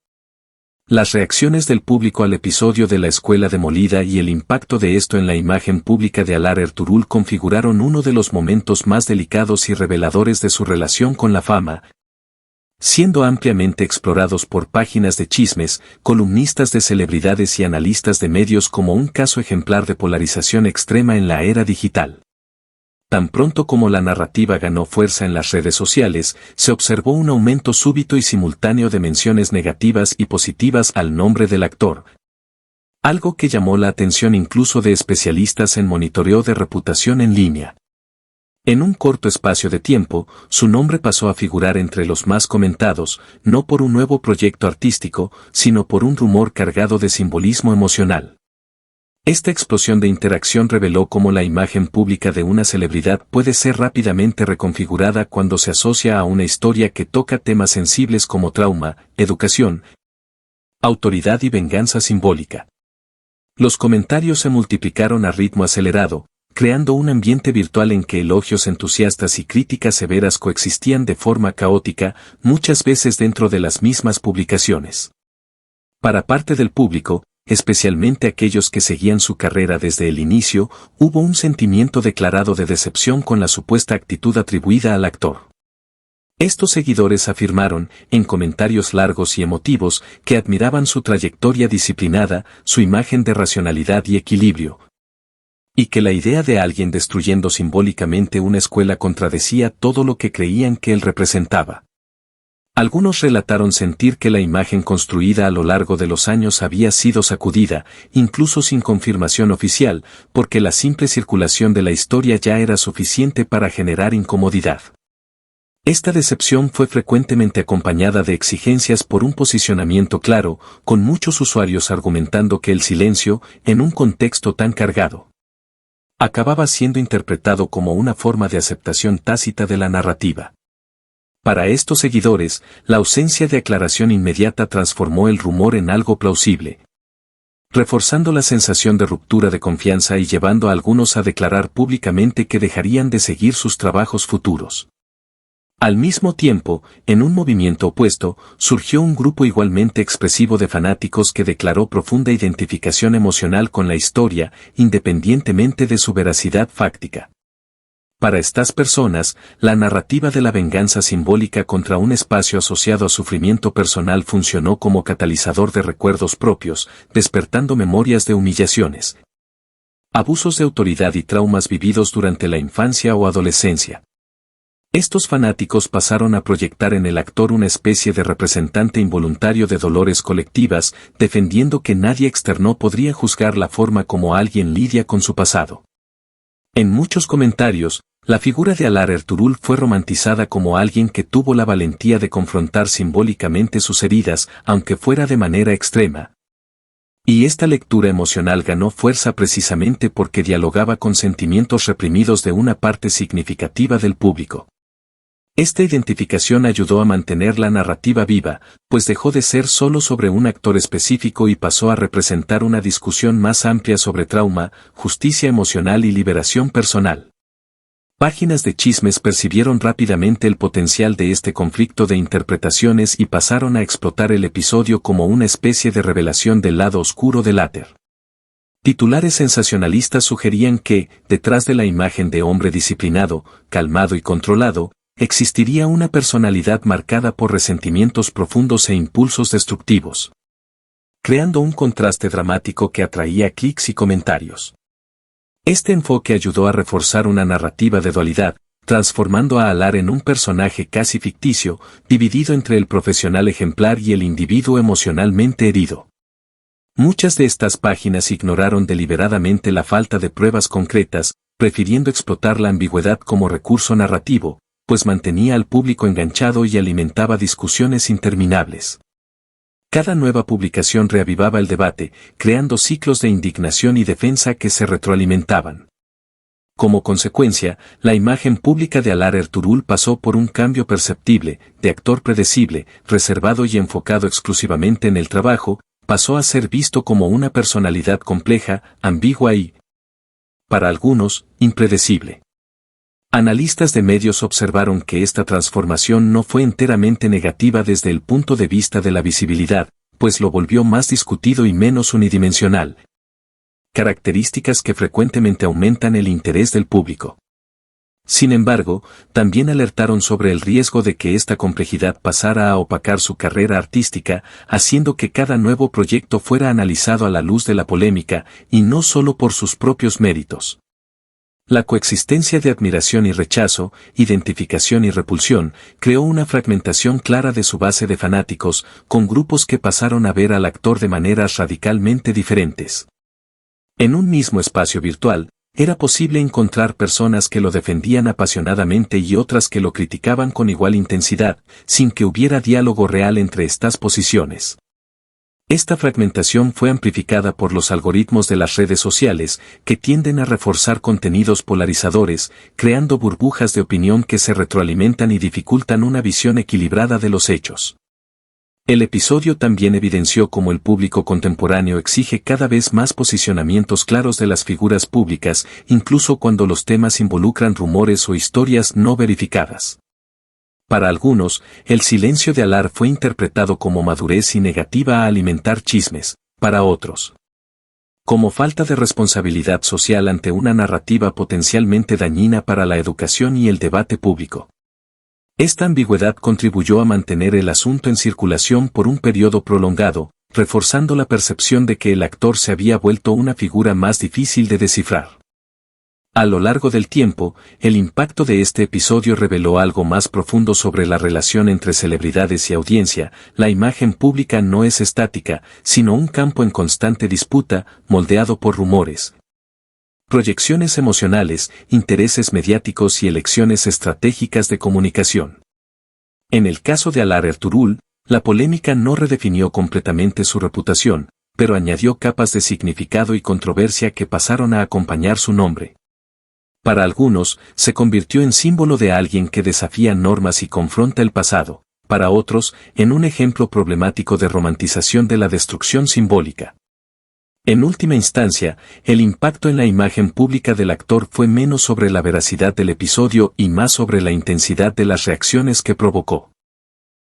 Las reacciones del público al episodio de la escuela demolida y el impacto de esto en la imagen pública de Alaa Ertuğrul configuraron uno de los momentos más delicados y reveladores de su relación con la fama, siendo ampliamente explorados por páginas de chismes, columnistas de celebridades y analistas de medios como un caso ejemplar de polarización extrema en la era digital. Tan pronto como la narrativa ganó fuerza en las redes sociales, se observó un aumento súbito y simultáneo de menciones negativas y positivas al nombre del actor, algo que llamó la atención incluso de especialistas en monitoreo de reputación en línea. En un corto espacio de tiempo, su nombre pasó a figurar entre los más comentados, no por un nuevo proyecto artístico, sino por un rumor cargado de simbolismo emocional. Esta explosión de interacción reveló cómo la imagen pública de una celebridad puede ser rápidamente reconfigurada cuando se asocia a una historia que toca temas sensibles como trauma, educación, autoridad y venganza simbólica. Los comentarios se multiplicaron a ritmo acelerado, creando un ambiente virtual en que elogios entusiastas y críticas severas coexistían de forma caótica, muchas veces dentro de las mismas publicaciones. Para parte del público, especialmente aquellos que seguían su carrera desde el inicio, hubo un sentimiento declarado de decepción con la supuesta actitud atribuida al actor. Estos seguidores afirmaron, en comentarios largos y emotivos, que admiraban su trayectoria disciplinada, su imagen de racionalidad y equilibrio, y que la idea de alguien destruyendo simbólicamente una escuela contradecía todo lo que creían que él representaba. Algunos relataron sentir que la imagen construida a lo largo de los años había sido sacudida, incluso sin confirmación oficial, porque la simple circulación de la historia ya era suficiente para generar incomodidad. Esta decepción fue frecuentemente acompañada de exigencias por un posicionamiento claro, con muchos usuarios argumentando que el silencio, en un contexto tan cargado, acababa siendo interpretado como una forma de aceptación tácita de la narrativa. Para estos seguidores, la ausencia de aclaración inmediata transformó el rumor en algo plausible. reforzando la sensación de ruptura de confianza y llevando a algunos a declarar públicamente que dejarían de seguir sus trabajos futuros. Al mismo tiempo, en un movimiento opuesto, surgió un grupo igualmente expresivo de fanáticos que declaró profunda identificación emocional con la historia, independientemente de su veracidad fáctica. Para estas personas, la narrativa de la venganza simbólica contra un espacio asociado a sufrimiento personal funcionó como catalizador de recuerdos propios, despertando memorias de humillaciones, abusos de autoridad y traumas vividos durante la infancia o adolescencia. Estos fanáticos pasaron a proyectar en el actor una especie de representante involuntario de dolores colectivas, defendiendo que nadie externo podría juzgar la forma como alguien lidia con su pasado. En muchos comentarios, la figura de Alaa Ertuğrul fue romantizada como alguien que tuvo la valentía de confrontar simbólicamente sus heridas, aunque fuera de manera extrema. Y esta lectura emocional ganó fuerza precisamente porque dialogaba con sentimientos reprimidos de una parte significativa del público. Esta identificación ayudó a mantener la narrativa viva, pues dejó de ser solo sobre un actor específico y pasó a representar una discusión más amplia sobre trauma, justicia emocional y liberación personal. Páginas de chismes percibieron rápidamente el potencial de este conflicto de interpretaciones y pasaron a explotar el episodio como una especie de revelación del lado oscuro del éter. Titulares sensacionalistas sugerían que, detrás de la imagen de hombre disciplinado, calmado y controlado, existiría una personalidad marcada por resentimientos profundos e impulsos destructivos, creando un contraste dramático que atraía clics y comentarios. Este enfoque ayudó a reforzar una narrativa de dualidad, transformando a Alaa en un personaje casi ficticio, dividido entre el profesional ejemplar y el individuo emocionalmente herido. Muchas de estas páginas ignoraron deliberadamente la falta de pruebas concretas, prefiriendo explotar la ambigüedad como recurso narrativo, pues mantenía al público enganchado y alimentaba discusiones interminables. Cada nueva publicación reavivaba el debate, creando ciclos de indignación y defensa que se retroalimentaban. Como consecuencia, la imagen pública de Alaa Ertuğrul pasó por un cambio perceptible, de actor predecible, reservado y enfocado exclusivamente en el trabajo, pasó a ser visto como una personalidad compleja, ambigua y, para algunos, impredecible. Analistas de medios observaron que esta transformación no fue enteramente negativa desde el punto de vista de la visibilidad, pues lo volvió más discutido y menos unidimensional. Características que frecuentemente aumentan el interés del público. Sin embargo, también alertaron sobre el riesgo de que esta complejidad pasara a opacar su carrera artística, haciendo que cada nuevo proyecto fuera analizado a la luz de la polémica, y no solo por sus propios méritos. La coexistencia de admiración y rechazo, identificación y repulsión, creó una fragmentación clara de su base de fanáticos, con grupos que pasaron a ver al actor de maneras radicalmente diferentes. En un mismo espacio virtual, era posible encontrar personas que lo defendían apasionadamente y otras que lo criticaban con igual intensidad, sin que hubiera diálogo real entre estas posiciones. Esta fragmentación fue amplificada por los algoritmos de las redes sociales, que tienden a reforzar contenidos polarizadores, creando burbujas de opinión que se retroalimentan y dificultan una visión equilibrada de los hechos. El episodio también evidenció cómo el público contemporáneo exige cada vez más posicionamientos claros de las figuras públicas, incluso cuando los temas involucran rumores o historias no verificadas. Para algunos, el silencio de Alaa fue interpretado como madurez y negativa a alimentar chismes, para otros, como falta de responsabilidad social ante una narrativa potencialmente dañina para la educación y el debate público. Esta ambigüedad contribuyó a mantener el asunto en circulación por un periodo prolongado, reforzando la percepción de que el actor se había vuelto una figura más difícil de descifrar. A lo largo del tiempo, el impacto de este episodio reveló algo más profundo sobre la relación entre celebridades y audiencia. La imagen pública no es estática, sino un campo en constante disputa, moldeado por rumores, proyecciones emocionales, intereses mediáticos y elecciones estratégicas de comunicación. En el caso de Alaa Ertuğrul, la polémica no redefinió completamente su reputación, pero añadió capas de significado y controversia que pasaron a acompañar su nombre. Para algunos, se convirtió en símbolo de alguien que desafía normas y confronta el pasado, para otros, en un ejemplo problemático de romantización de la destrucción simbólica. En última instancia, el impacto en la imagen pública del actor fue menos sobre la veracidad del episodio y más sobre la intensidad de las reacciones que provocó.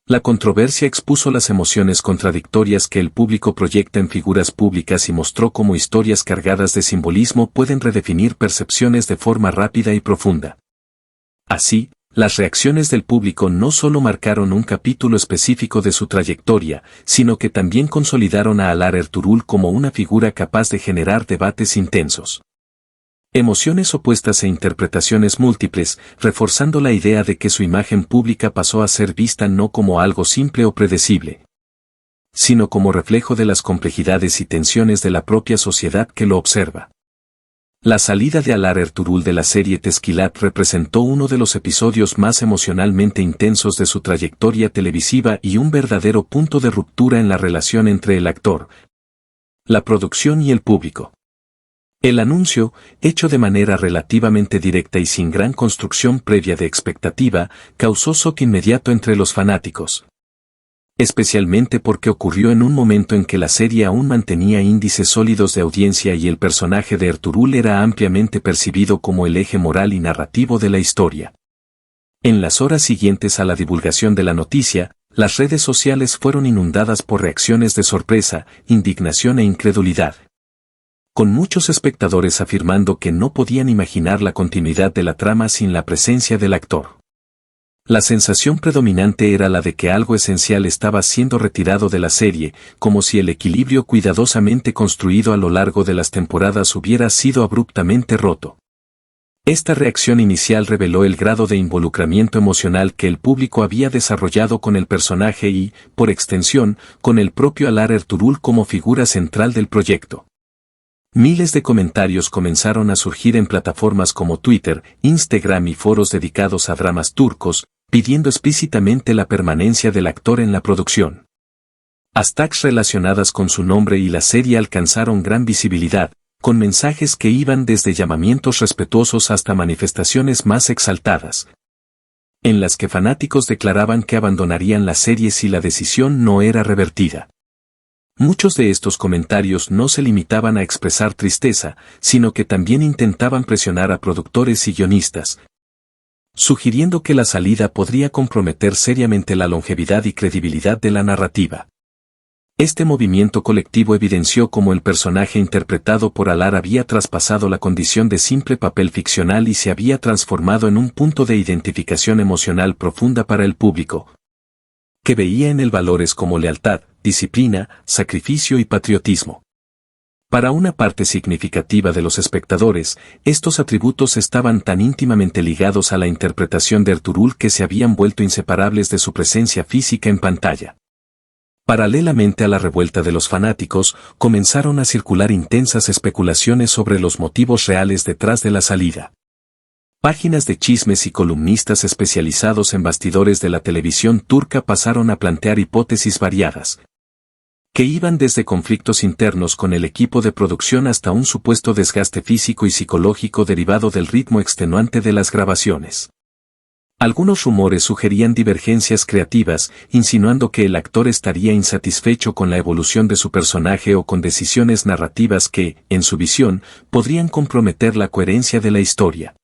La controversia expuso las emociones contradictorias que el público proyecta en figuras públicas y mostró cómo historias cargadas de simbolismo pueden redefinir percepciones de forma rápida y profunda. Así, las reacciones del público no solo marcaron un capítulo específico de su trayectoria, sino que también consolidaron a Alar Ertuğrul como una figura capaz de generar debates intensos. Emociones opuestas e interpretaciones múltiples, reforzando la idea de que su imagen pública pasó a ser vista no como algo simple o predecible, sino como reflejo de las complejidades y tensiones de la propia sociedad que lo observa. La salida de Alar Ertuğrul de la serie Teşkilat representó uno de los episodios más emocionalmente intensos de su trayectoria televisiva y un verdadero punto de ruptura en la relación entre el actor, la producción y el público. El anuncio, hecho de manera relativamente directa y sin gran construcción previa de expectativa, causó shock inmediato entre los fanáticos. Especialmente porque ocurrió en un momento en que la serie aún mantenía índices sólidos de audiencia y el personaje de Ertuğrul era ampliamente percibido como el eje moral y narrativo de la historia. En las horas siguientes a la divulgación de la noticia, las redes sociales fueron inundadas por reacciones de sorpresa, indignación e incredulidad, con muchos espectadores afirmando que no podían imaginar la continuidad de la trama sin la presencia del actor. La sensación predominante era la de que algo esencial estaba siendo retirado de la serie, como si el equilibrio cuidadosamente construido a lo largo de las temporadas hubiera sido abruptamente roto. Esta reacción inicial reveló el grado de involucramiento emocional que el público había desarrollado con el personaje y, por extensión, con el propio Alar Ertuğrul como figura central del proyecto. Miles de comentarios comenzaron a surgir en plataformas como Twitter, Instagram y foros dedicados a dramas turcos, pidiendo explícitamente la permanencia del actor en la producción. Hashtags relacionadas con su nombre y la serie alcanzaron gran visibilidad, con mensajes que iban desde llamamientos respetuosos hasta manifestaciones más exaltadas, en las que fanáticos declaraban que abandonarían la serie si la decisión no era revertida. Muchos de estos comentarios no se limitaban a expresar tristeza, sino que también intentaban presionar a productores y guionistas, sugiriendo que la salida podría comprometer seriamente la longevidad y credibilidad de la narrativa. Este movimiento colectivo evidenció cómo el personaje interpretado por Alar había traspasado la condición de simple papel ficcional y se había transformado en un punto de identificación emocional profunda para el público, que veía en él valores como lealtad, disciplina, sacrificio y patriotismo. Para una parte significativa de los espectadores, estos atributos estaban tan íntimamente ligados a la interpretación de Ertuğrul que se habían vuelto inseparables de su presencia física en pantalla. Paralelamente a la revuelta de los fanáticos, comenzaron a circular intensas especulaciones sobre los motivos reales detrás de la salida. Páginas de chismes y columnistas especializados en bastidores de la televisión turca pasaron a plantear hipótesis variadas, que iban desde conflictos internos con el equipo de producción hasta un supuesto desgaste físico y psicológico derivado del ritmo extenuante de las grabaciones. Algunos rumores sugerían divergencias creativas, insinuando que el actor estaría insatisfecho con la evolución de su personaje o con decisiones narrativas que, en su visión, podrían comprometer la coherencia de la historia.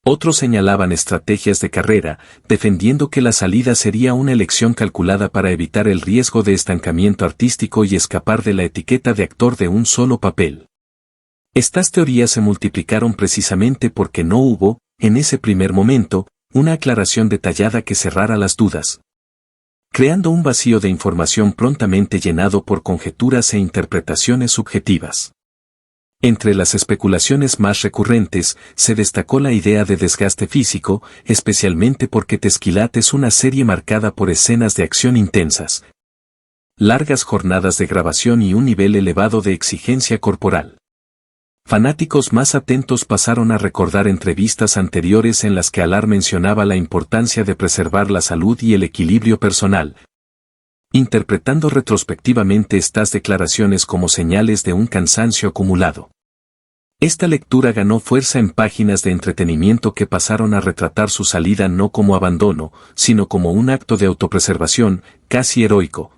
Otros señalaban estrategias de carrera, defendiendo que la salida sería una elección calculada para evitar el riesgo de estancamiento artístico y escapar de la etiqueta de actor de un solo papel. Estas teorías se multiplicaron precisamente porque no hubo, en ese primer momento, una aclaración detallada que cerrara las dudas, creando un vacío de información prontamente llenado por conjeturas e interpretaciones subjetivas. Entre las especulaciones más recurrentes, se destacó la idea de desgaste físico, especialmente porque Teşkilat es una serie marcada por escenas de acción intensas, largas jornadas de grabación y un nivel elevado de exigencia corporal. Fanáticos más atentos pasaron a recordar entrevistas anteriores en las que Alar mencionaba la importancia de preservar la salud y el equilibrio personal, interpretando retrospectivamente estas declaraciones como señales de un cansancio acumulado. Esta lectura ganó fuerza en páginas de entretenimiento que pasaron a retratar su salida no como abandono, sino como un acto de autopreservación, casi heroico.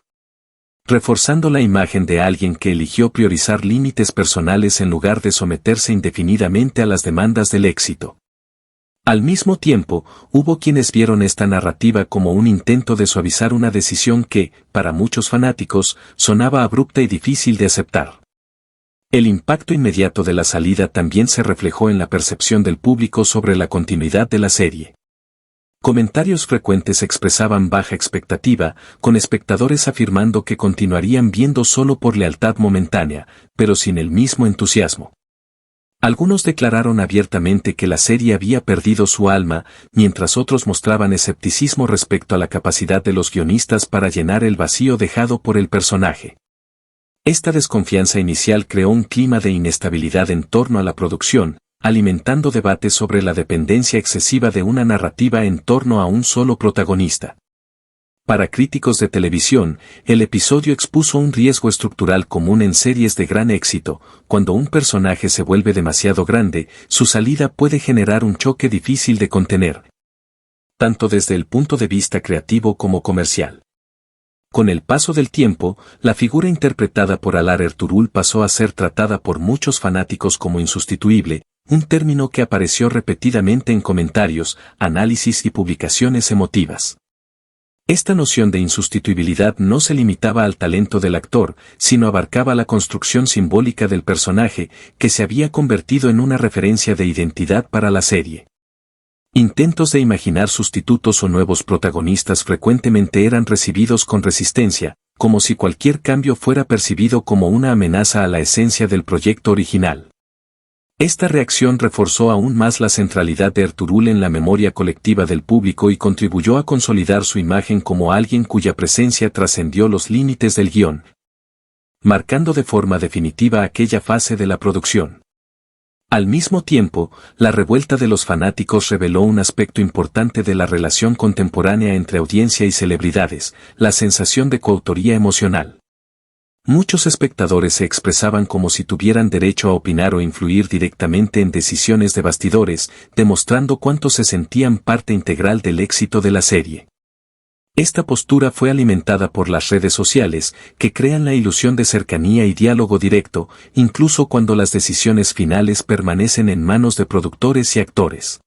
reforzando la imagen de alguien que eligió priorizar límites personales en lugar de someterse indefinidamente a las demandas del éxito. Al mismo tiempo, hubo quienes vieron esta narrativa como un intento de suavizar una decisión que, para muchos fanáticos, sonaba abrupta y difícil de aceptar. El impacto inmediato de la salida también se reflejó en la percepción del público sobre la continuidad de la serie. Comentarios frecuentes expresaban baja expectativa, con espectadores afirmando que continuarían viendo solo por lealtad momentánea, pero sin el mismo entusiasmo. Algunos declararon abiertamente que la serie había perdido su alma, mientras otros mostraban escepticismo respecto a la capacidad de los guionistas para llenar el vacío dejado por el personaje. Esta desconfianza inicial creó un clima de inestabilidad en torno a la producción, alimentando debates sobre la dependencia excesiva de una narrativa en torno a un solo protagonista. Para críticos de televisión, el episodio expuso un riesgo estructural común en series de gran éxito: cuando un personaje se vuelve demasiado grande, su salida puede generar un choque difícil de contener, tanto desde el punto de vista creativo como comercial. Con el paso del tiempo, la figura interpretada por Alar Ertuğrul pasó a ser tratada por muchos fanáticos como insustituible, un término que apareció repetidamente en comentarios, análisis y publicaciones emotivas. Esta noción de insustituibilidad no se limitaba al talento del actor, sino abarcaba la construcción simbólica del personaje, que se había convertido en una referencia de identidad para la serie. Intentos de imaginar sustitutos o nuevos protagonistas frecuentemente eran recibidos con resistencia, como si cualquier cambio fuera percibido como una amenaza a la esencia del proyecto original. Esta reacción reforzó aún más la centralidad de Ertuğrul en la memoria colectiva del público y contribuyó a consolidar su imagen como alguien cuya presencia trascendió los límites del guión, marcando de forma definitiva aquella fase de la producción. Al mismo tiempo, la revuelta de los fanáticos reveló un aspecto importante de la relación contemporánea entre audiencia y celebridades: la sensación de coautoría emocional. Muchos espectadores se expresaban como si tuvieran derecho a opinar o influir directamente en decisiones de bastidores, demostrando cuánto se sentían parte integral del éxito de la serie. Esta postura fue alimentada por las redes sociales, que crean la ilusión de cercanía y diálogo directo, incluso cuando las decisiones finales permanecen en manos de productores y actores.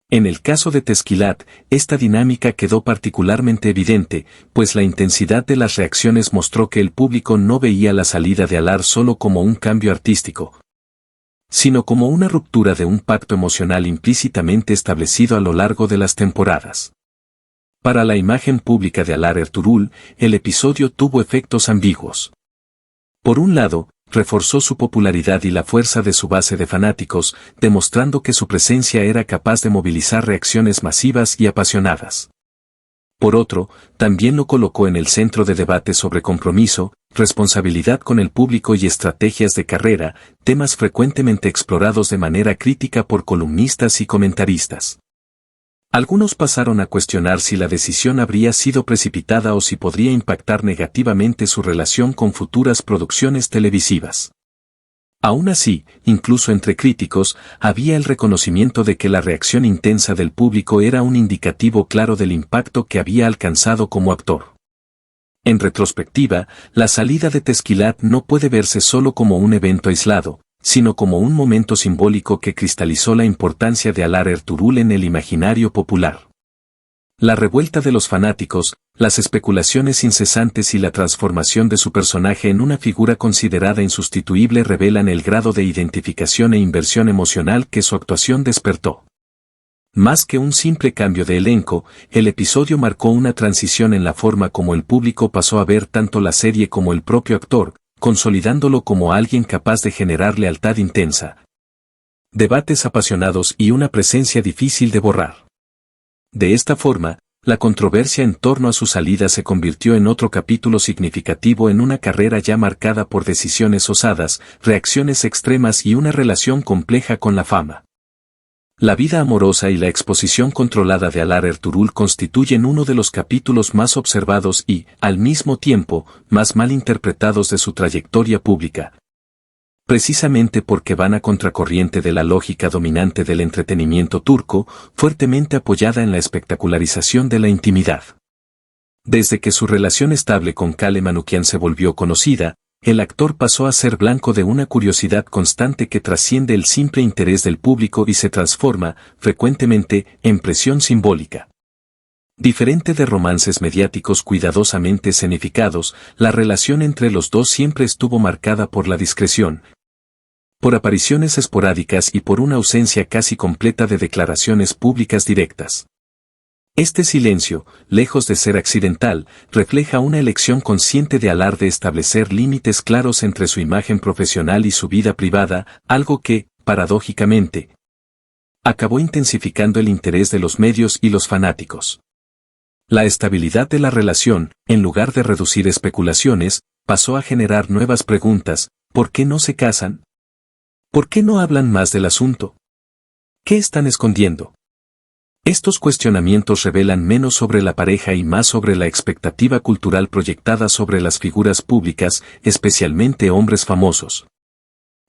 En el caso de Teşkilat, esta dinámica quedó particularmente evidente, pues la intensidad de las reacciones mostró que el público no veía la salida de Alar solo como un cambio artístico, sino como una ruptura de un pacto emocional implícitamente establecido a lo largo de las temporadas. Para la imagen pública de Alar Ertuğrul, el episodio tuvo efectos ambiguos. Por un lado, reforzó su popularidad y la fuerza de su base de fanáticos, demostrando que su presencia era capaz de movilizar reacciones masivas y apasionadas. Por otro, también lo colocó en el centro de debates sobre compromiso, responsabilidad con el público y estrategias de carrera, temas frecuentemente explorados de manera crítica por columnistas y comentaristas. Algunos pasaron a cuestionar si la decisión habría sido precipitada o si podría impactar negativamente su relación con futuras producciones televisivas. Aún así, incluso entre críticos, había el reconocimiento de que la reacción intensa del público era un indicativo claro del impacto que había alcanzado como actor. En retrospectiva, la salida de Teşkilat no puede verse solo como un evento aislado, sino como un momento simbólico que cristalizó la importancia de Alar Ertuğrul en el imaginario popular. La revuelta de los fanáticos, las especulaciones incesantes y la transformación de su personaje en una figura considerada insustituible revelan el grado de identificación e inversión emocional que su actuación despertó. Más que un simple cambio de elenco, el episodio marcó una transición en la forma como el público pasó a ver tanto la serie como el propio actor, consolidándolo como alguien capaz de generar lealtad intensa, debates apasionados y una presencia difícil de borrar. De esta forma, la controversia en torno a su salida se convirtió en otro capítulo significativo en una carrera ya marcada por decisiones osadas, reacciones extremas y una relación compleja con la fama. La vida amorosa y la exposición controlada de Alar Ertuğrul constituyen uno de los capítulos más observados y, al mismo tiempo, más mal interpretados de su trayectoria pública. Precisamente porque van a contracorriente de la lógica dominante del entretenimiento turco, fuertemente apoyada en la espectacularización de la intimidad. Desde que su relación estable con Kale Manukyan se volvió conocida, el actor pasó a ser blanco de una curiosidad constante que trasciende el simple interés del público y se transforma, frecuentemente, en presión simbólica. Diferente de romances mediáticos cuidadosamente escenificados, la relación entre los dos siempre estuvo marcada por la discreción, por apariciones esporádicas y por una ausencia casi completa de declaraciones públicas directas. Este silencio, lejos de ser accidental, refleja una elección consciente de Alar de establecer límites claros entre su imagen profesional y su vida privada, algo que, paradójicamente, acabó intensificando el interés de los medios y los fanáticos. La estabilidad de la relación, en lugar de reducir especulaciones, pasó a generar nuevas preguntas: ¿por qué no se casan? ¿Por qué no hablan más del asunto? ¿Qué están escondiendo? Estos cuestionamientos revelan menos sobre la pareja y más sobre la expectativa cultural proyectada sobre las figuras públicas, especialmente hombres famosos,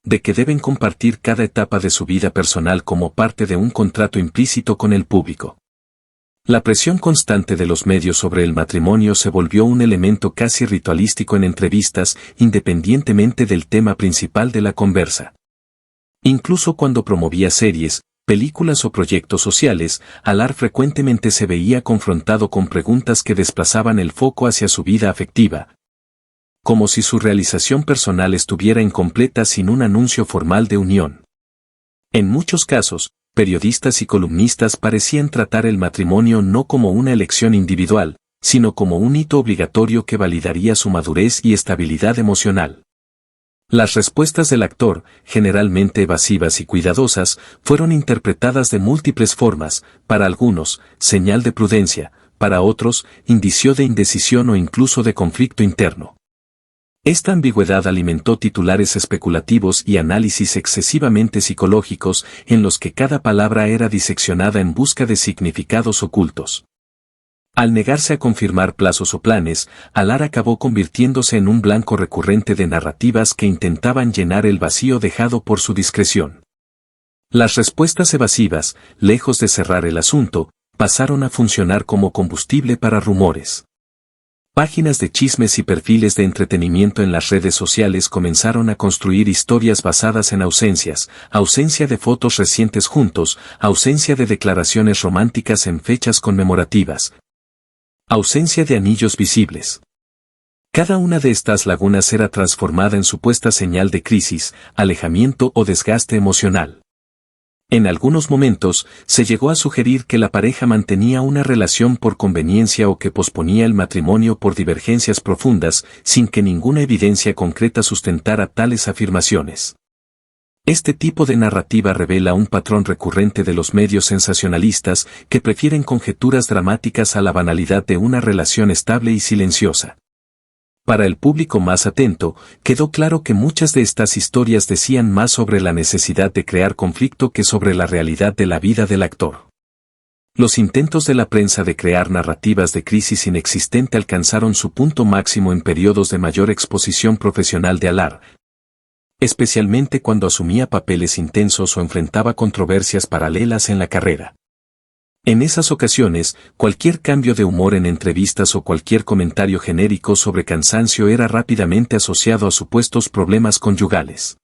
de que deben compartir cada etapa de su vida personal como parte de un contrato implícito con el público. La presión constante de los medios sobre el matrimonio se volvió un elemento casi ritualístico en entrevistas, independientemente del tema principal de la conversa. Incluso cuando promovía series, películas o proyectos sociales, Alar frecuentemente se veía confrontado con preguntas que desplazaban el foco hacia su vida afectiva, como si su realización personal estuviera incompleta sin un anuncio formal de unión. En muchos casos, periodistas y columnistas parecían tratar el matrimonio no como una elección individual, sino como un hito obligatorio que validaría su madurez y estabilidad emocional. Las respuestas del actor, generalmente evasivas y cuidadosas, fueron interpretadas de múltiples formas: para algunos, señal de prudencia; para otros, indicio de indecisión o incluso de conflicto interno. Esta ambigüedad alimentó titulares especulativos y análisis excesivamente psicológicos, en los que cada palabra era diseccionada en busca de significados ocultos. Al negarse a confirmar plazos o planes, Alar acabó convirtiéndose en un blanco recurrente de narrativas que intentaban llenar el vacío dejado por su discreción. Las respuestas evasivas, lejos de cerrar el asunto, pasaron a funcionar como combustible para rumores. Páginas de chismes y perfiles de entretenimiento en las redes sociales comenzaron a construir historias basadas en ausencias: ausencia de fotos recientes juntos, ausencia de declaraciones románticas en fechas conmemorativas, ausencia de anillos visibles. Cada una de estas lagunas era transformada en supuesta señal de crisis, alejamiento o desgaste emocional. En algunos momentos, se llegó a sugerir que la pareja mantenía una relación por conveniencia o que posponía el matrimonio por divergencias profundas, sin que ninguna evidencia concreta sustentara tales afirmaciones. Este tipo de narrativa revela un patrón recurrente de los medios sensacionalistas, que prefieren conjeturas dramáticas a la banalidad de una relación estable y silenciosa. Para el público más atento, quedó claro que muchas de estas historias decían más sobre la necesidad de crear conflicto que sobre la realidad de la vida del actor. Los intentos de la prensa de crear narrativas de crisis inexistente alcanzaron su punto máximo en periodos de mayor exposición profesional de Alar, especialmente cuando asumía papeles intensos o enfrentaba controversias paralelas en la carrera. En esas ocasiones, cualquier cambio de humor en entrevistas o cualquier comentario genérico sobre cansancio era rápidamente asociado a supuestos problemas conyugales.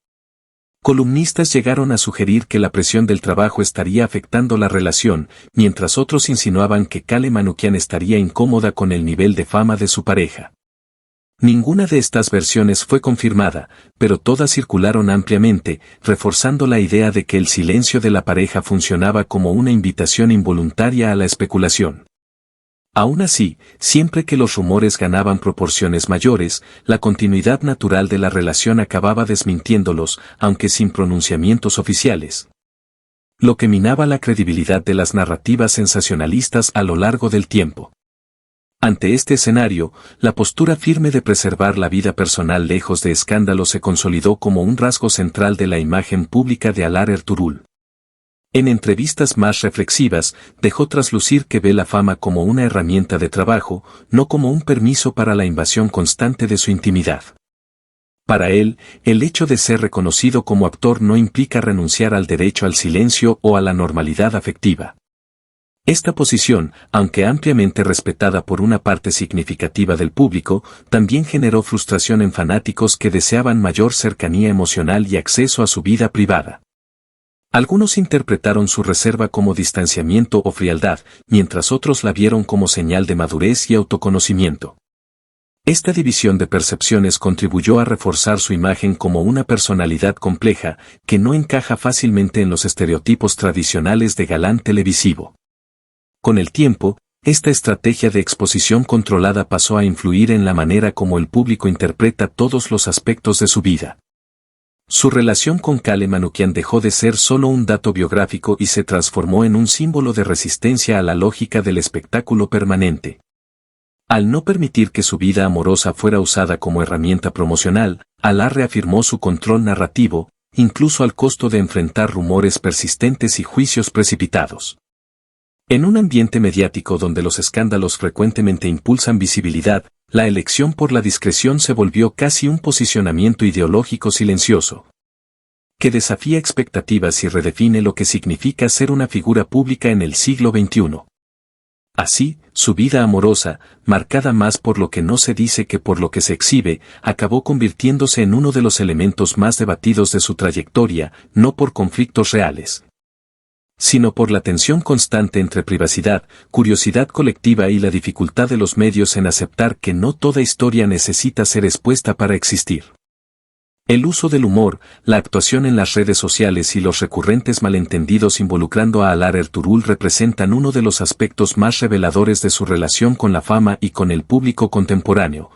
Columnistas llegaron a sugerir que la presión del trabajo estaría afectando la relación, mientras otros insinuaban que Kale Manukyan estaría incómoda con el nivel de fama de su pareja. Ninguna de estas versiones fue confirmada, pero todas circularon ampliamente, reforzando la idea de que el silencio de la pareja funcionaba como una invitación involuntaria a la especulación. Aún así, siempre que los rumores ganaban proporciones mayores, la continuidad natural de la relación acababa desmintiéndolos, aunque sin pronunciamientos oficiales, lo que minaba la credibilidad de las narrativas sensacionalistas a lo largo del tiempo. Ante este escenario, la postura firme de preservar la vida personal lejos de escándalos se consolidó como un rasgo central de la imagen pública de Alar Ertuğrul. En entrevistas más reflexivas, dejó traslucir que ve la fama como una herramienta de trabajo, no como un permiso para la invasión constante de su intimidad. Para él, el hecho de ser reconocido como actor no implica renunciar al derecho al silencio o a la normalidad afectiva. Esta posición, aunque ampliamente respetada por una parte significativa del público, también generó frustración en fanáticos que deseaban mayor cercanía emocional y acceso a su vida privada. Algunos interpretaron su reserva como distanciamiento o frialdad, mientras otros la vieron como señal de madurez y autoconocimiento. Esta división de percepciones contribuyó a reforzar su imagen como una personalidad compleja, que no encaja fácilmente en los estereotipos tradicionales de galán televisivo. Con el tiempo, esta estrategia de exposición controlada pasó a influir en la manera como el público interpreta todos los aspectos de su vida. Su relación con Kale Manoukian dejó de ser solo un dato biográfico y se transformó en un símbolo de resistencia a la lógica del espectáculo permanente. Al no permitir que su vida amorosa fuera usada como herramienta promocional, Alaa reafirmó su control narrativo, incluso al costo de enfrentar rumores persistentes y juicios precipitados. En un ambiente mediático donde los escándalos frecuentemente impulsan visibilidad, la elección por la discreción se volvió casi un posicionamiento ideológico silencioso, que desafía expectativas y redefine lo que significa ser una figura pública en el siglo XXI. Así, su vida amorosa, marcada más por lo que no se dice que por lo que se exhibe, acabó convirtiéndose en uno de los elementos más debatidos de su trayectoria, no por conflictos reales, sino por la tensión constante entre privacidad, curiosidad colectiva y la dificultad de los medios en aceptar que no toda historia necesita ser expuesta para existir. El uso del humor, la actuación en las redes sociales y los recurrentes malentendidos involucrando a Alaa Ertugrul representan uno de los aspectos más reveladores de su relación con la fama y con el público contemporáneo.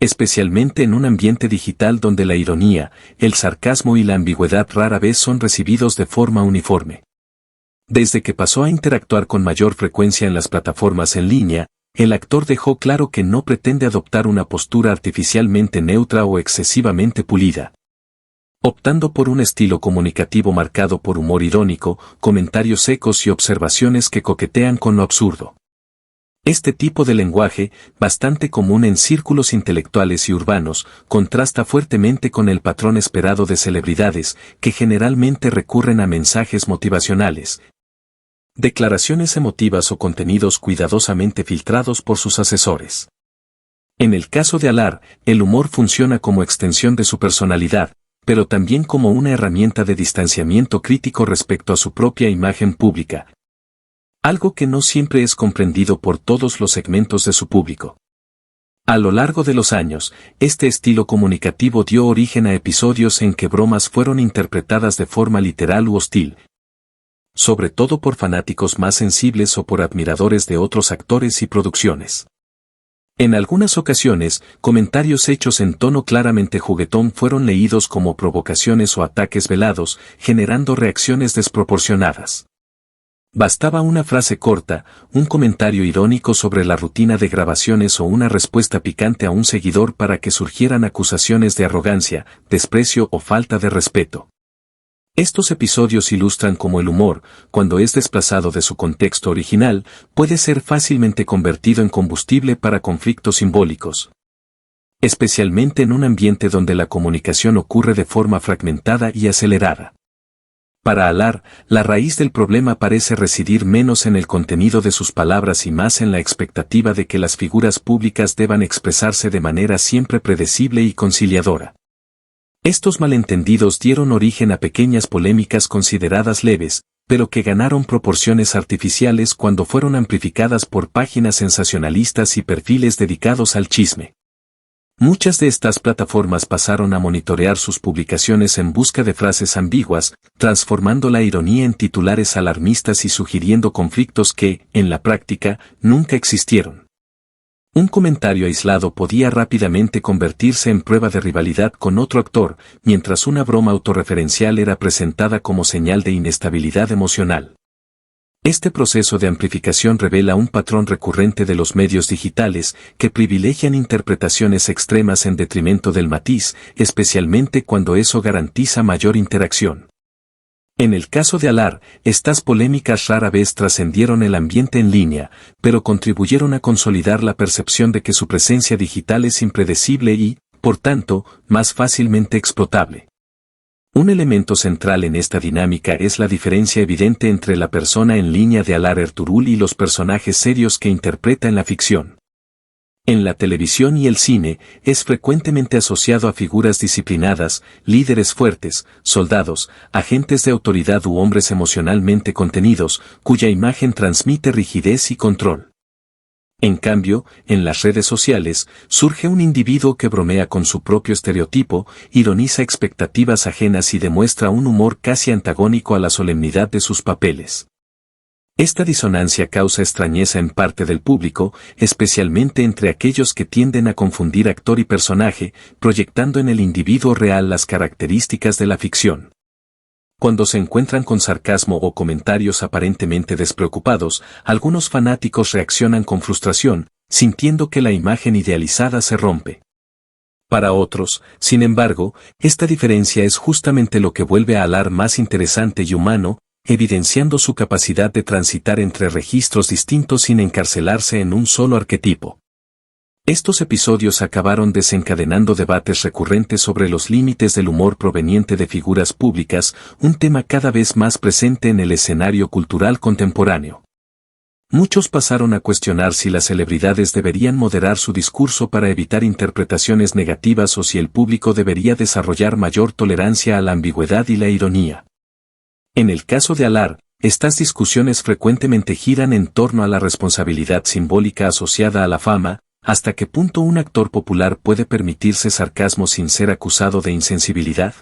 Especialmente en un ambiente digital donde la ironía, el sarcasmo y la ambigüedad rara vez son recibidos de forma uniforme. Desde que pasó a interactuar con mayor frecuencia en las plataformas en línea, el actor dejó claro que no pretende adoptar una postura artificialmente neutra o excesivamente pulida, optando por un estilo comunicativo marcado por humor irónico, comentarios secos y observaciones que coquetean con lo absurdo. Este tipo de lenguaje, bastante común en círculos intelectuales y urbanos, contrasta fuertemente con el patrón esperado de celebridades, que generalmente recurren a mensajes motivacionales, declaraciones emotivas o contenidos cuidadosamente filtrados por sus asesores. En el caso de Alaa, el humor funciona como extensión de su personalidad, pero también como una herramienta de distanciamiento crítico respecto a su propia imagen pública, algo que no siempre es comprendido por todos los segmentos de su público. A lo largo de los años, este estilo comunicativo dio origen a episodios en que bromas fueron interpretadas de forma literal u hostil, sobre todo por fanáticos más sensibles o por admiradores de otros actores y producciones. En algunas ocasiones, comentarios hechos en tono claramente juguetón fueron leídos como provocaciones o ataques velados, generando reacciones desproporcionadas. Bastaba una frase corta, un comentario irónico sobre la rutina de grabaciones o una respuesta picante a un seguidor para que surgieran acusaciones de arrogancia, desprecio o falta de respeto. Estos episodios ilustran cómo el humor, cuando es desplazado de su contexto original, puede ser fácilmente convertido en combustible para conflictos simbólicos, especialmente en un ambiente donde la comunicación ocurre de forma fragmentada y acelerada. Para Alaa, la raíz del problema parece residir menos en el contenido de sus palabras y más en la expectativa de que las figuras públicas deban expresarse de manera siempre predecible y conciliadora. Estos malentendidos dieron origen a pequeñas polémicas consideradas leves, pero que ganaron proporciones artificiales cuando fueron amplificadas por páginas sensacionalistas y perfiles dedicados al chisme. Muchas de estas plataformas pasaron a monitorear sus publicaciones en busca de frases ambiguas, transformando la ironía en titulares alarmistas y sugiriendo conflictos que, en la práctica, nunca existieron. Un comentario aislado podía rápidamente convertirse en prueba de rivalidad con otro actor, mientras una broma autorreferencial era presentada como señal de inestabilidad emocional. Este proceso de amplificación revela un patrón recurrente de los medios digitales que privilegian interpretaciones extremas en detrimento del matiz, especialmente cuando eso garantiza mayor interacción. En el caso de Alaa, estas polémicas rara vez trascendieron el ambiente en línea, pero contribuyeron a consolidar la percepción de que su presencia digital es impredecible y, por tanto, más fácilmente explotable. Un elemento central en esta dinámica es la diferencia evidente entre la persona en línea de Alár Ertuğrul y los personajes serios que interpreta en la ficción. En la televisión y el cine, es frecuentemente asociado a figuras disciplinadas, líderes fuertes, soldados, agentes de autoridad u hombres emocionalmente contenidos, cuya imagen transmite rigidez y control. En cambio, en las redes sociales, surge un individuo que bromea con su propio estereotipo, ironiza expectativas ajenas y demuestra un humor casi antagónico a la solemnidad de sus papeles. Esta disonancia causa extrañeza en parte del público, especialmente entre aquellos que tienden a confundir actor y personaje, proyectando en el individuo real las características de la ficción. Cuando se encuentran con sarcasmo o comentarios aparentemente despreocupados, algunos fanáticos reaccionan con frustración, sintiendo que la imagen idealizada se rompe. Para otros, sin embargo, esta diferencia es justamente lo que vuelve a Alár más interesante y humano, evidenciando su capacidad de transitar entre registros distintos sin encarcelarse en un solo arquetipo. Estos episodios acabaron desencadenando debates recurrentes sobre los límites del humor proveniente de figuras públicas, un tema cada vez más presente en el escenario cultural contemporáneo. Muchos pasaron a cuestionar si las celebridades deberían moderar su discurso para evitar interpretaciones negativas o si el público debería desarrollar mayor tolerancia a la ambigüedad y la ironía. En el caso de Alár, estas discusiones frecuentemente giran en torno a la responsabilidad simbólica asociada a la fama, ¿hasta qué punto un actor popular puede permitirse sarcasmo sin ser acusado de insensibilidad?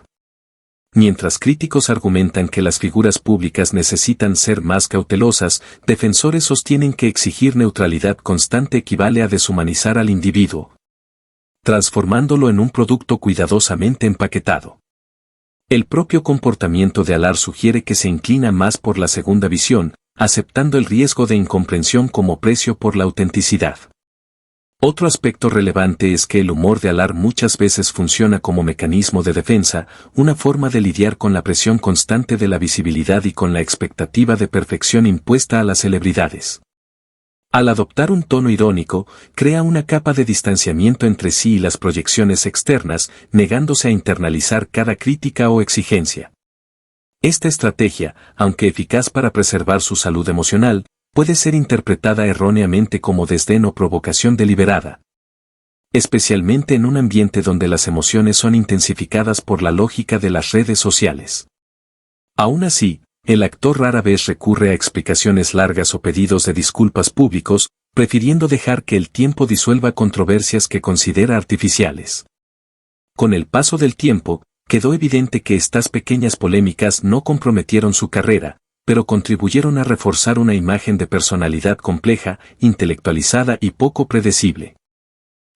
Mientras críticos argumentan que las figuras públicas necesitan ser más cautelosas, defensores sostienen que exigir neutralidad constante equivale a deshumanizar al individuo, transformándolo en un producto cuidadosamente empaquetado. El propio comportamiento de Alár sugiere que se inclina más por la segunda visión, aceptando el riesgo de incomprensión como precio por la autenticidad. Otro aspecto relevante es que el humor de Alár muchas veces funciona como mecanismo de defensa, una forma de lidiar con la presión constante de la visibilidad y con la expectativa de perfección impuesta a las celebridades. Al adoptar un tono irónico, crea una capa de distanciamiento entre sí y las proyecciones externas, negándose a internalizar cada crítica o exigencia. Esta estrategia, aunque eficaz para preservar su salud emocional, puede ser interpretada erróneamente como desdén o provocación deliberada, especialmente en un ambiente donde las emociones son intensificadas por la lógica de las redes sociales. Aún así, el actor rara vez recurre a explicaciones largas o pedidos de disculpas públicos, prefiriendo dejar que el tiempo disuelva controversias que considera artificiales. Con el paso del tiempo, quedó evidente que estas pequeñas polémicas no comprometieron su carrera, pero contribuyeron a reforzar una imagen de personalidad compleja, intelectualizada y poco predecible.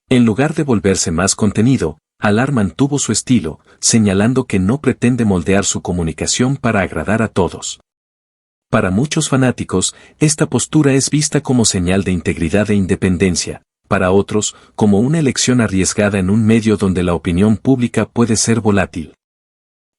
En lugar de volverse más contenido, Alár mantuvo su estilo, señalando que no pretende moldear su comunicación para agradar a todos. Para muchos fanáticos, esta postura es vista como señal de integridad e independencia, para otros, como una elección arriesgada en un medio donde la opinión pública puede ser volátil.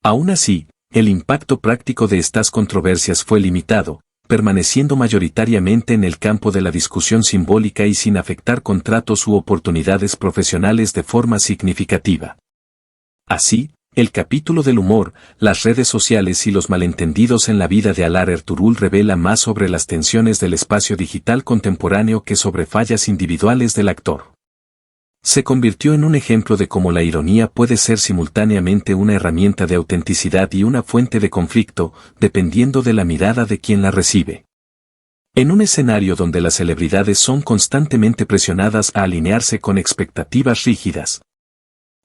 Aún así, el impacto práctico de estas controversias fue limitado, permaneciendo mayoritariamente en el campo de la discusión simbólica y sin afectar contratos u oportunidades profesionales de forma significativa. Así, el capítulo del humor, las redes sociales y los malentendidos en la vida de Alár Ertuğrul revela más sobre las tensiones del espacio digital contemporáneo que sobre fallas individuales del actor. Se convirtió en un ejemplo de cómo la ironía puede ser simultáneamente una herramienta de autenticidad y una fuente de conflicto, dependiendo de la mirada de quien la recibe. En un escenario donde las celebridades son constantemente presionadas a alinearse con expectativas rígidas,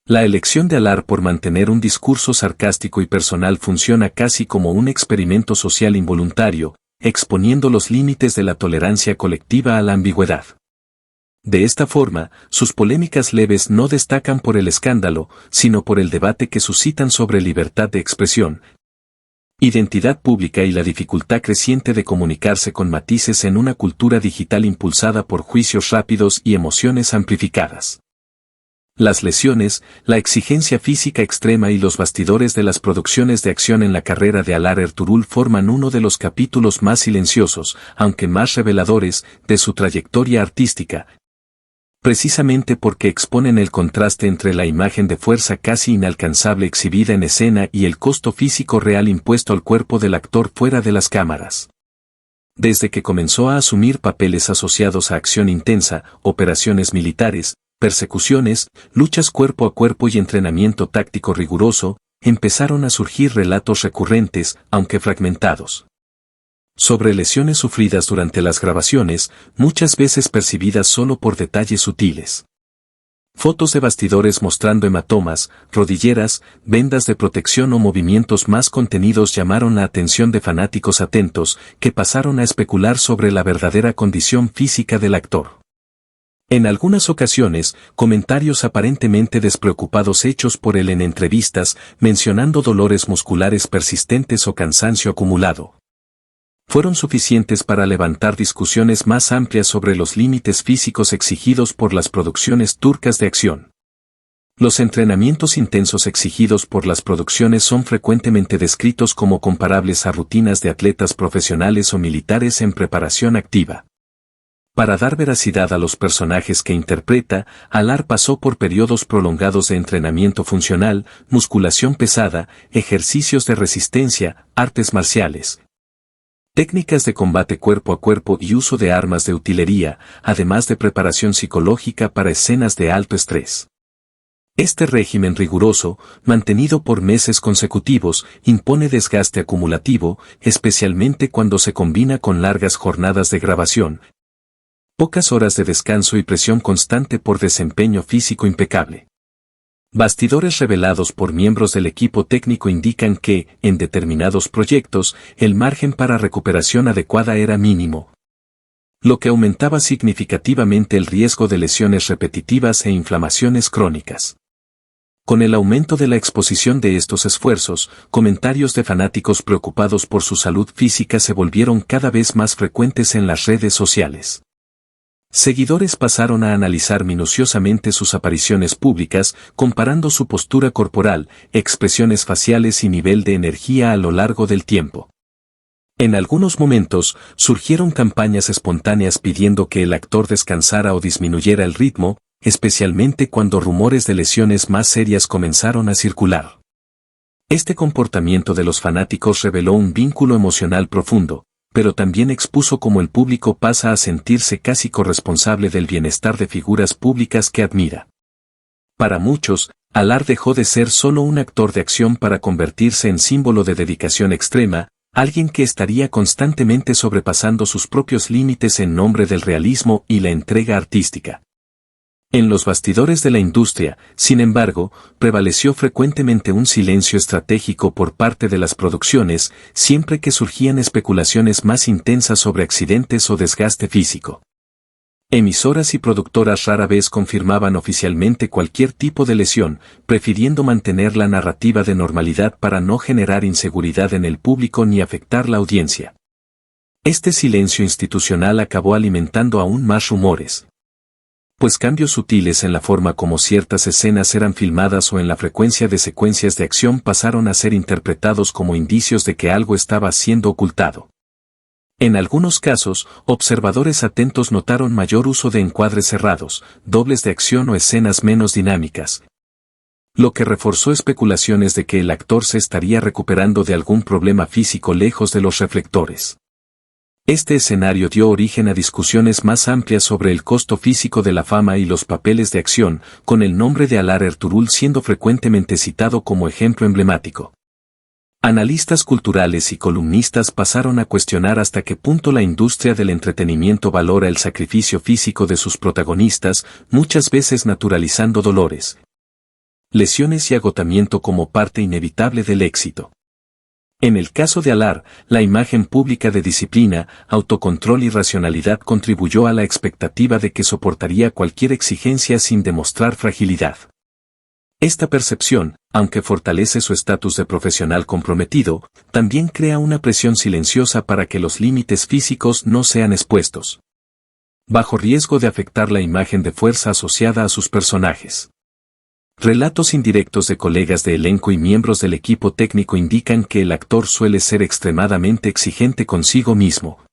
la elección de Alár por mantener un discurso sarcástico y personal funciona casi como un experimento social involuntario, exponiendo los límites de la tolerancia colectiva a la ambigüedad. De esta forma, sus polémicas leves no destacan por el escándalo, sino por el debate que suscitan sobre libertad de expresión, identidad pública y la dificultad creciente de comunicarse con matices en una cultura digital impulsada por juicios rápidos y emociones amplificadas. Las lesiones, la exigencia física extrema y los bastidores de las producciones de acción en la carrera de Alár Ertuğrul forman uno de los capítulos más silenciosos, aunque más reveladores, de su trayectoria artística. precisamente porque exponen el contraste entre la imagen de fuerza casi inalcanzable exhibida en escena y el costo físico real impuesto al cuerpo del actor fuera de las cámaras. Desde que comenzó a asumir papeles asociados a acción intensa, operaciones militares, persecuciones, luchas cuerpo a cuerpo y entrenamiento táctico riguroso, empezaron a surgir relatos recurrentes, aunque fragmentados, sobre lesiones sufridas durante las grabaciones, muchas veces percibidas solo por detalles sutiles. Fotos de bastidores mostrando hematomas, rodilleras, vendas de protección o movimientos más contenidos llamaron la atención de fanáticos atentos, que pasaron a especular sobre la verdadera condición física del actor. En algunas ocasiones, comentarios aparentemente despreocupados hechos por él en entrevistas, mencionando dolores musculares persistentes o cansancio acumulado, fueron suficientes para levantar discusiones más amplias sobre los límites físicos exigidos por las producciones turcas de acción. Los entrenamientos intensos exigidos por las producciones son frecuentemente descritos como comparables a rutinas de atletas profesionales o militares en preparación activa. Para dar veracidad a los personajes que interpreta, Alar pasó por periodos prolongados de entrenamiento funcional, musculación pesada, ejercicios de resistencia, artes marciales, técnicas de combate cuerpo a cuerpo y uso de armas de utilería, además de preparación psicológica para escenas de alto estrés. Este régimen riguroso, mantenido por meses consecutivos, impone desgaste acumulativo, especialmente cuando se combina con largas jornadas de grabación, pocas horas de descanso y presión constante por desempeño físico impecable. Bastidores revelados por miembros del equipo técnico indican que, en determinados proyectos, el margen para recuperación adecuada era mínimo, lo que aumentaba significativamente el riesgo de lesiones repetitivas e inflamaciones crónicas. Con el aumento de la exposición de estos esfuerzos, comentarios de fanáticos preocupados por su salud física se volvieron cada vez más frecuentes en las redes sociales. Seguidores pasaron a analizar minuciosamente sus apariciones públicas, comparando su postura corporal, expresiones faciales y nivel de energía a lo largo del tiempo. En algunos momentos, surgieron campañas espontáneas pidiendo que el actor descansara o disminuyera el ritmo, especialmente cuando rumores de lesiones más serias comenzaron a circular. Este comportamiento de los fanáticos reveló un vínculo emocional profundo, pero también expuso cómo el público pasa a sentirse casi corresponsable del bienestar de figuras públicas que admira. Para muchos, Alar dejó de ser solo un actor de acción para convertirse en símbolo de dedicación extrema, alguien que estaría constantemente sobrepasando sus propios límites en nombre del realismo y la entrega artística. En los bastidores de la industria, sin embargo, prevaleció frecuentemente un silencio estratégico por parte de las producciones, siempre que surgían especulaciones más intensas sobre accidentes o desgaste físico. Emisoras y productoras rara vez confirmaban oficialmente cualquier tipo de lesión, prefiriendo mantener la narrativa de normalidad para no generar inseguridad en el público ni afectar la audiencia. Este silencio institucional acabó alimentando aún más rumores, pues cambios sutiles en la forma como ciertas escenas eran filmadas o en la frecuencia de secuencias de acción pasaron a ser interpretados como indicios de que algo estaba siendo ocultado. En algunos casos, observadores atentos notaron mayor uso de encuadres cerrados, dobles de acción o escenas menos dinámicas, lo que reforzó especulaciones de que el actor se estaría recuperando de algún problema físico lejos de los reflectores. Este escenario dio origen a discusiones más amplias sobre el costo físico de la fama y los papeles de acción, con el nombre de Alar Ertuğrul siendo frecuentemente citado como ejemplo emblemático. Analistas culturales y columnistas pasaron a cuestionar hasta qué punto la industria del entretenimiento valora el sacrificio físico de sus protagonistas, muchas veces naturalizando dolores, lesiones y agotamiento como parte inevitable del éxito. En el caso de Alar, la imagen pública de disciplina, autocontrol y racionalidad contribuyó a la expectativa de que soportaría cualquier exigencia sin demostrar fragilidad. Esta percepción, aunque fortalece su estatus de profesional comprometido, también crea una presión silenciosa para que los límites físicos no sean expuestos, bajo riesgo de afectar la imagen de fuerza asociada a sus personajes. Relatos indirectos de colegas de elenco y miembros del equipo técnico indican que el actor suele ser extremadamente exigente consigo mismo.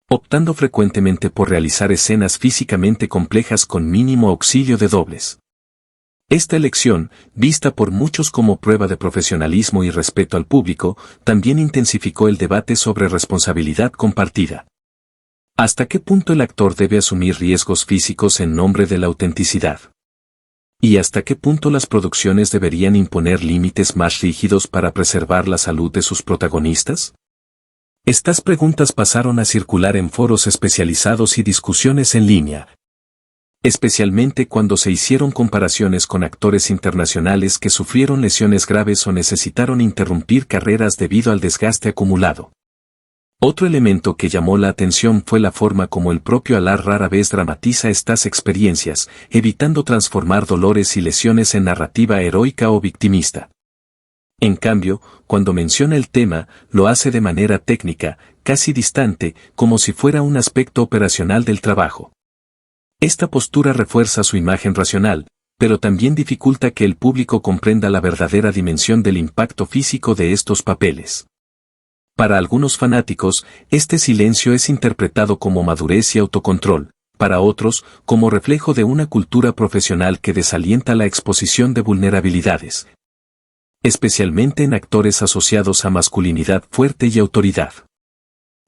optando frecuentemente por realizar escenas físicamente complejas con mínimo auxilio de dobles. Esta elección, vista por muchos como prueba de profesionalismo y respeto al público, también intensificó el debate sobre responsabilidad compartida. ¿Hasta qué punto el actor debe asumir riesgos físicos en nombre de la autenticidad? ¿Y hasta qué punto las producciones deberían imponer límites más rígidos para preservar la salud de sus protagonistas? Estas preguntas pasaron a circular en foros especializados y discusiones en línea, especialmente cuando se hicieron comparaciones con actores internacionales que sufrieron lesiones graves o necesitaron interrumpir carreras debido al desgaste acumulado. Otro elemento que llamó la atención fue la forma como el propio Allar rara vez dramatiza estas experiencias, evitando transformar dolores y lesiones en narrativa heroica o victimista. En cambio, cuando menciona el tema, lo hace de manera técnica, casi distante, como si fuera un aspecto operacional del trabajo. Esta postura refuerza su imagen racional, pero también dificulta que el público comprenda la verdadera dimensión del impacto físico de estos papeles. Para algunos fanáticos, este silencio es interpretado como madurez y autocontrol, para otros, como reflejo de una cultura profesional que desalienta la exposición de vulnerabilidades, especialmente en actores asociados a masculinidad fuerte y autoridad.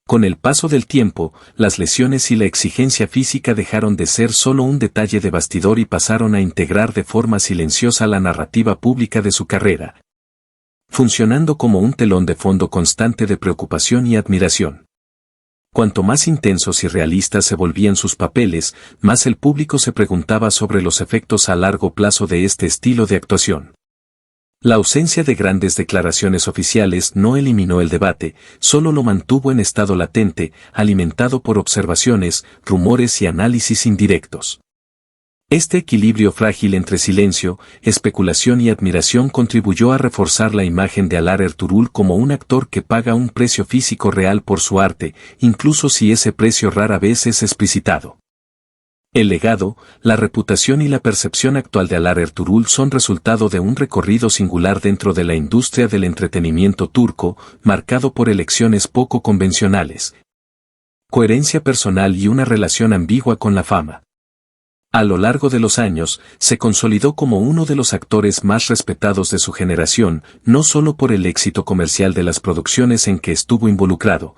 Con el paso del tiempo, las lesiones y la exigencia física dejaron de ser solo un detalle de bastidor y pasaron a integrar de forma silenciosa la narrativa pública de su carrera, funcionando como un telón de fondo constante de preocupación y admiración. Cuanto más intensos y realistas se volvían sus papeles, más el público se preguntaba sobre los efectos a largo plazo de este estilo de actuación. La ausencia de grandes declaraciones oficiales no eliminó el debate, solo lo mantuvo en estado latente, alimentado por observaciones, rumores y análisis indirectos. Este equilibrio frágil entre silencio, especulación y admiración contribuyó a reforzar la imagen de Allar Ertuğrul como un actor que paga un precio físico real por su arte, incluso si ese precio rara vez es explicitado. El legado, la reputación y la percepción actual de Allar Ertuğrul son resultado de un recorrido singular dentro de la industria del entretenimiento turco, marcado por elecciones poco convencionales, coherencia personal y una relación ambigua con la fama. A lo largo de los años, se consolidó como uno de los actores más respetados de su generación, no solo por el éxito comercial de las producciones en que estuvo involucrado,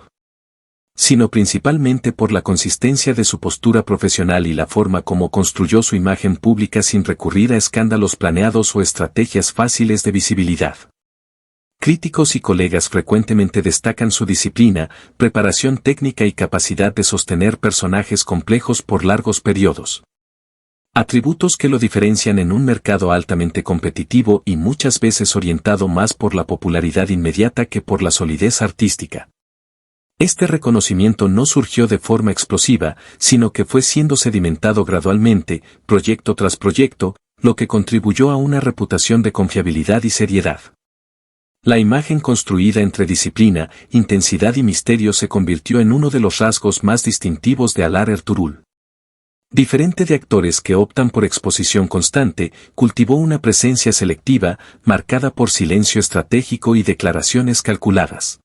sino principalmente por la consistencia de su postura profesional y la forma como construyó su imagen pública sin recurrir a escándalos planeados o estrategias fáciles de visibilidad. Críticos y colegas frecuentemente destacan su disciplina, preparación técnica y capacidad de sostener personajes complejos por largos periodos. Atributos que lo diferencian en un mercado altamente competitivo y muchas veces orientado más por la popularidad inmediata que por la solidez artística. Este reconocimiento no surgió de forma explosiva, sino que fue siendo sedimentado gradualmente, proyecto tras proyecto, lo que contribuyó a una reputación de confiabilidad y seriedad. La imagen construida entre disciplina, intensidad y misterio se convirtió en uno de los rasgos más distintivos de Allar Ertuğrul. Diferente de actores que optan por exposición constante, cultivó una presencia selectiva, marcada por silencio estratégico y declaraciones calculadas.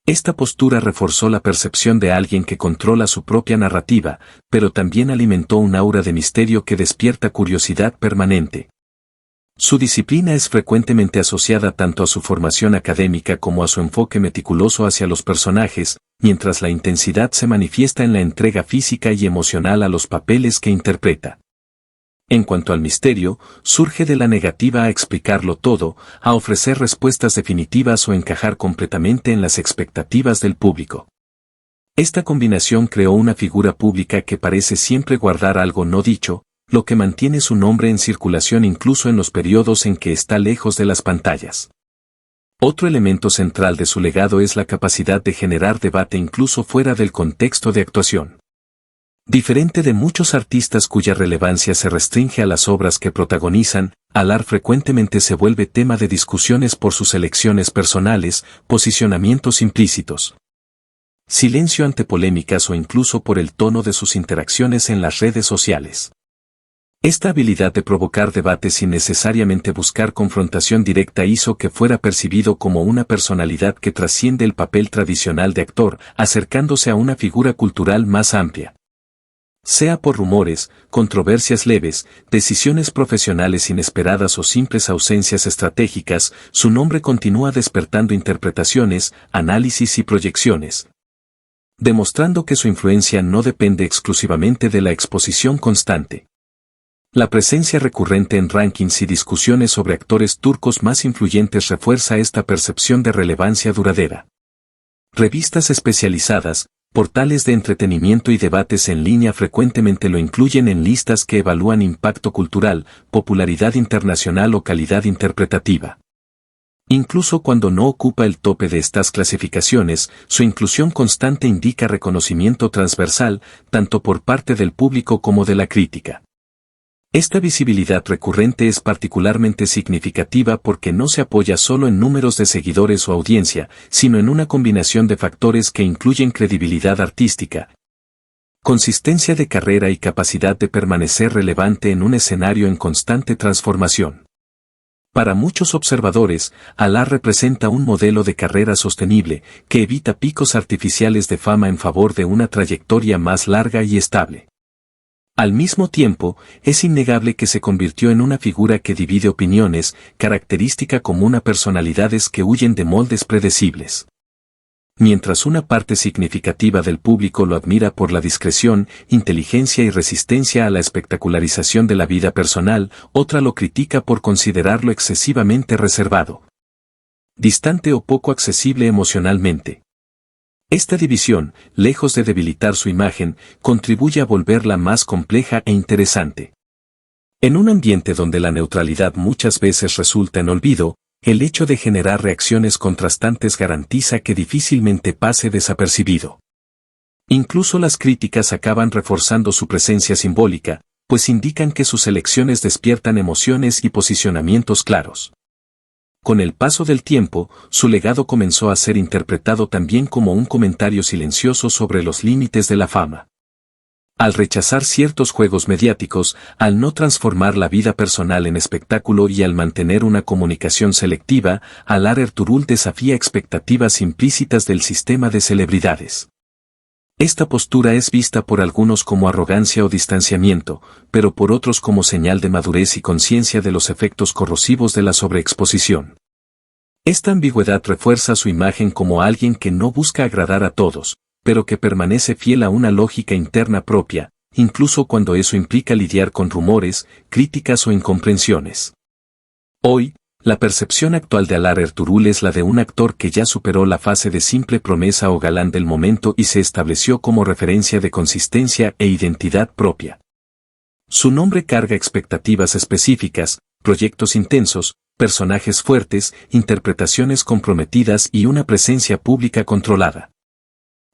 Esta postura reforzó la percepción de alguien que controla su propia narrativa, pero también alimentó un aura de misterio que despierta curiosidad permanente. Su disciplina es frecuentemente asociada tanto a su formación académica como a su enfoque meticuloso hacia los personajes, mientras la intensidad se manifiesta en la entrega física y emocional a los papeles que interpreta. En cuanto al misterio, surge de la negativa a explicarlo todo, a ofrecer respuestas definitivas o encajar completamente en las expectativas del público. Esta combinación creó una figura pública que parece siempre guardar algo no dicho, lo que mantiene su nombre en circulación incluso en los periodos en que está lejos de las pantallas. Otro elemento central de su legado es la capacidad de generar debate incluso fuera del contexto de actuación. Diferente de muchos artistas cuya relevancia se restringe a las obras que protagonizan, Allar frecuentemente se vuelve tema de discusiones por sus elecciones personales, posicionamientos implícitos, silencio ante polémicas o incluso por el tono de sus interacciones en las redes sociales. Esta habilidad de provocar debate sin necesariamente buscar confrontación directa hizo que fuera percibido como una personalidad que trasciende el papel tradicional de actor, acercándose a una figura cultural más amplia. Sea por rumores, controversias leves, decisiones profesionales inesperadas o simples ausencias estratégicas, su nombre continúa despertando interpretaciones, análisis y proyecciones, demostrando que su influencia no depende exclusivamente de la exposición constante. La presencia recurrente en rankings y discusiones sobre actores turcos más influyentes refuerza esta percepción de relevancia duradera. Revistas especializadas, portales de entretenimiento y debates en línea frecuentemente lo incluyen en listas que evalúan impacto cultural, popularidad internacional o calidad interpretativa. Incluso cuando no ocupa el tope de estas clasificaciones, su inclusión constante indica reconocimiento transversal, tanto por parte del público como de la crítica. Esta visibilidad recurrente es particularmente significativa porque no se apoya solo en números de seguidores o audiencia, sino en una combinación de factores que incluyen credibilidad artística, consistencia de carrera y capacidad de permanecer relevante en un escenario en constante transformación. Para muchos observadores, Alaa representa un modelo de carrera sostenible que evita picos artificiales de fama en favor de una trayectoria más larga y estable. Al mismo tiempo, es innegable que se convirtió en una figura que divide opiniones, característica común a personalidades que huyen de moldes predecibles. Mientras una parte significativa del público lo admira por la discreción, inteligencia y resistencia a la espectacularización de la vida personal, otra lo critica por considerarlo excesivamente reservado, distante o poco accesible emocionalmente. Esta división, lejos de debilitar su imagen, contribuye a volverla más compleja e interesante. En un ambiente donde la neutralidad muchas veces resulta en olvido, el hecho de generar reacciones contrastantes garantiza que difícilmente pase desapercibido. Incluso las críticas acaban reforzando su presencia simbólica, pues indican que sus elecciones despiertan emociones y posicionamientos claros. Con el paso del tiempo, su legado comenzó a ser interpretado también como un comentario silencioso sobre los límites de la fama. Al rechazar ciertos juegos mediáticos, al no transformar la vida personal en espectáculo y al mantener una comunicación selectiva, Alaa Ertuğrul desafía expectativas implícitas del sistema de celebridades. Esta postura es vista por algunos como arrogancia o distanciamiento, pero por otros como señal de madurez y conciencia de los efectos corrosivos de la sobreexposición. Esta ambigüedad refuerza su imagen como alguien que no busca agradar a todos, pero que permanece fiel a una lógica interna propia, incluso cuando eso implica lidiar con rumores, críticas o incomprensiones. Hoy, la percepción actual de Alaa Ertuğrul es la de un actor que ya superó la fase de simple promesa o galán del momento y se estableció como referencia de consistencia e identidad propia. Su nombre carga expectativas específicas, proyectos intensos, personajes fuertes, interpretaciones comprometidas y una presencia pública controlada.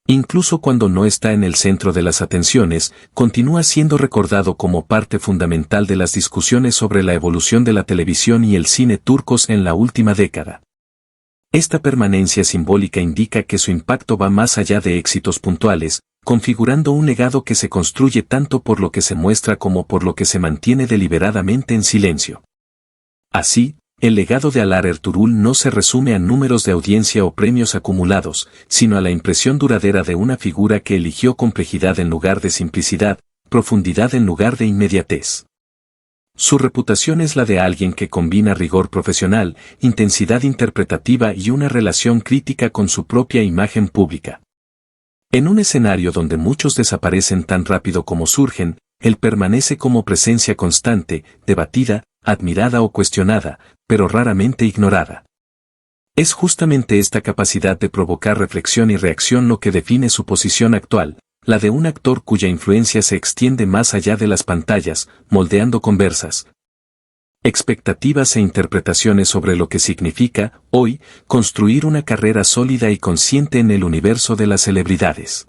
Incluso cuando no está en el centro de las atenciones, continúa siendo recordado como parte fundamental de las discusiones sobre la evolución de la televisión y el cine turcos en la última década. Esta permanencia simbólica indica que su impacto va más allá de éxitos puntuales, configurando un legado que se construye tanto por lo que se muestra como por lo que se mantiene deliberadamente en silencio. Así, el legado de Alaa Ertuğrul no se resume a números de audiencia o premios acumulados, sino a la impresión duradera de una figura que eligió complejidad en lugar de simplicidad, profundidad en lugar de inmediatez. Su reputación es la de alguien que combina rigor profesional, intensidad interpretativa y una relación crítica con su propia imagen pública. En un escenario donde muchos desaparecen tan rápido como surgen, él permanece como presencia constante, debatida, admirada o cuestionada, pero raramente ignorada. Es justamente esta capacidad de provocar reflexión y reacción lo que define su posición actual, la de un actor cuya influencia se extiende más allá de las pantallas, moldeando conversas, expectativas e interpretaciones sobre lo que significa, hoy, construir una carrera sólida y consciente en el universo de las celebridades.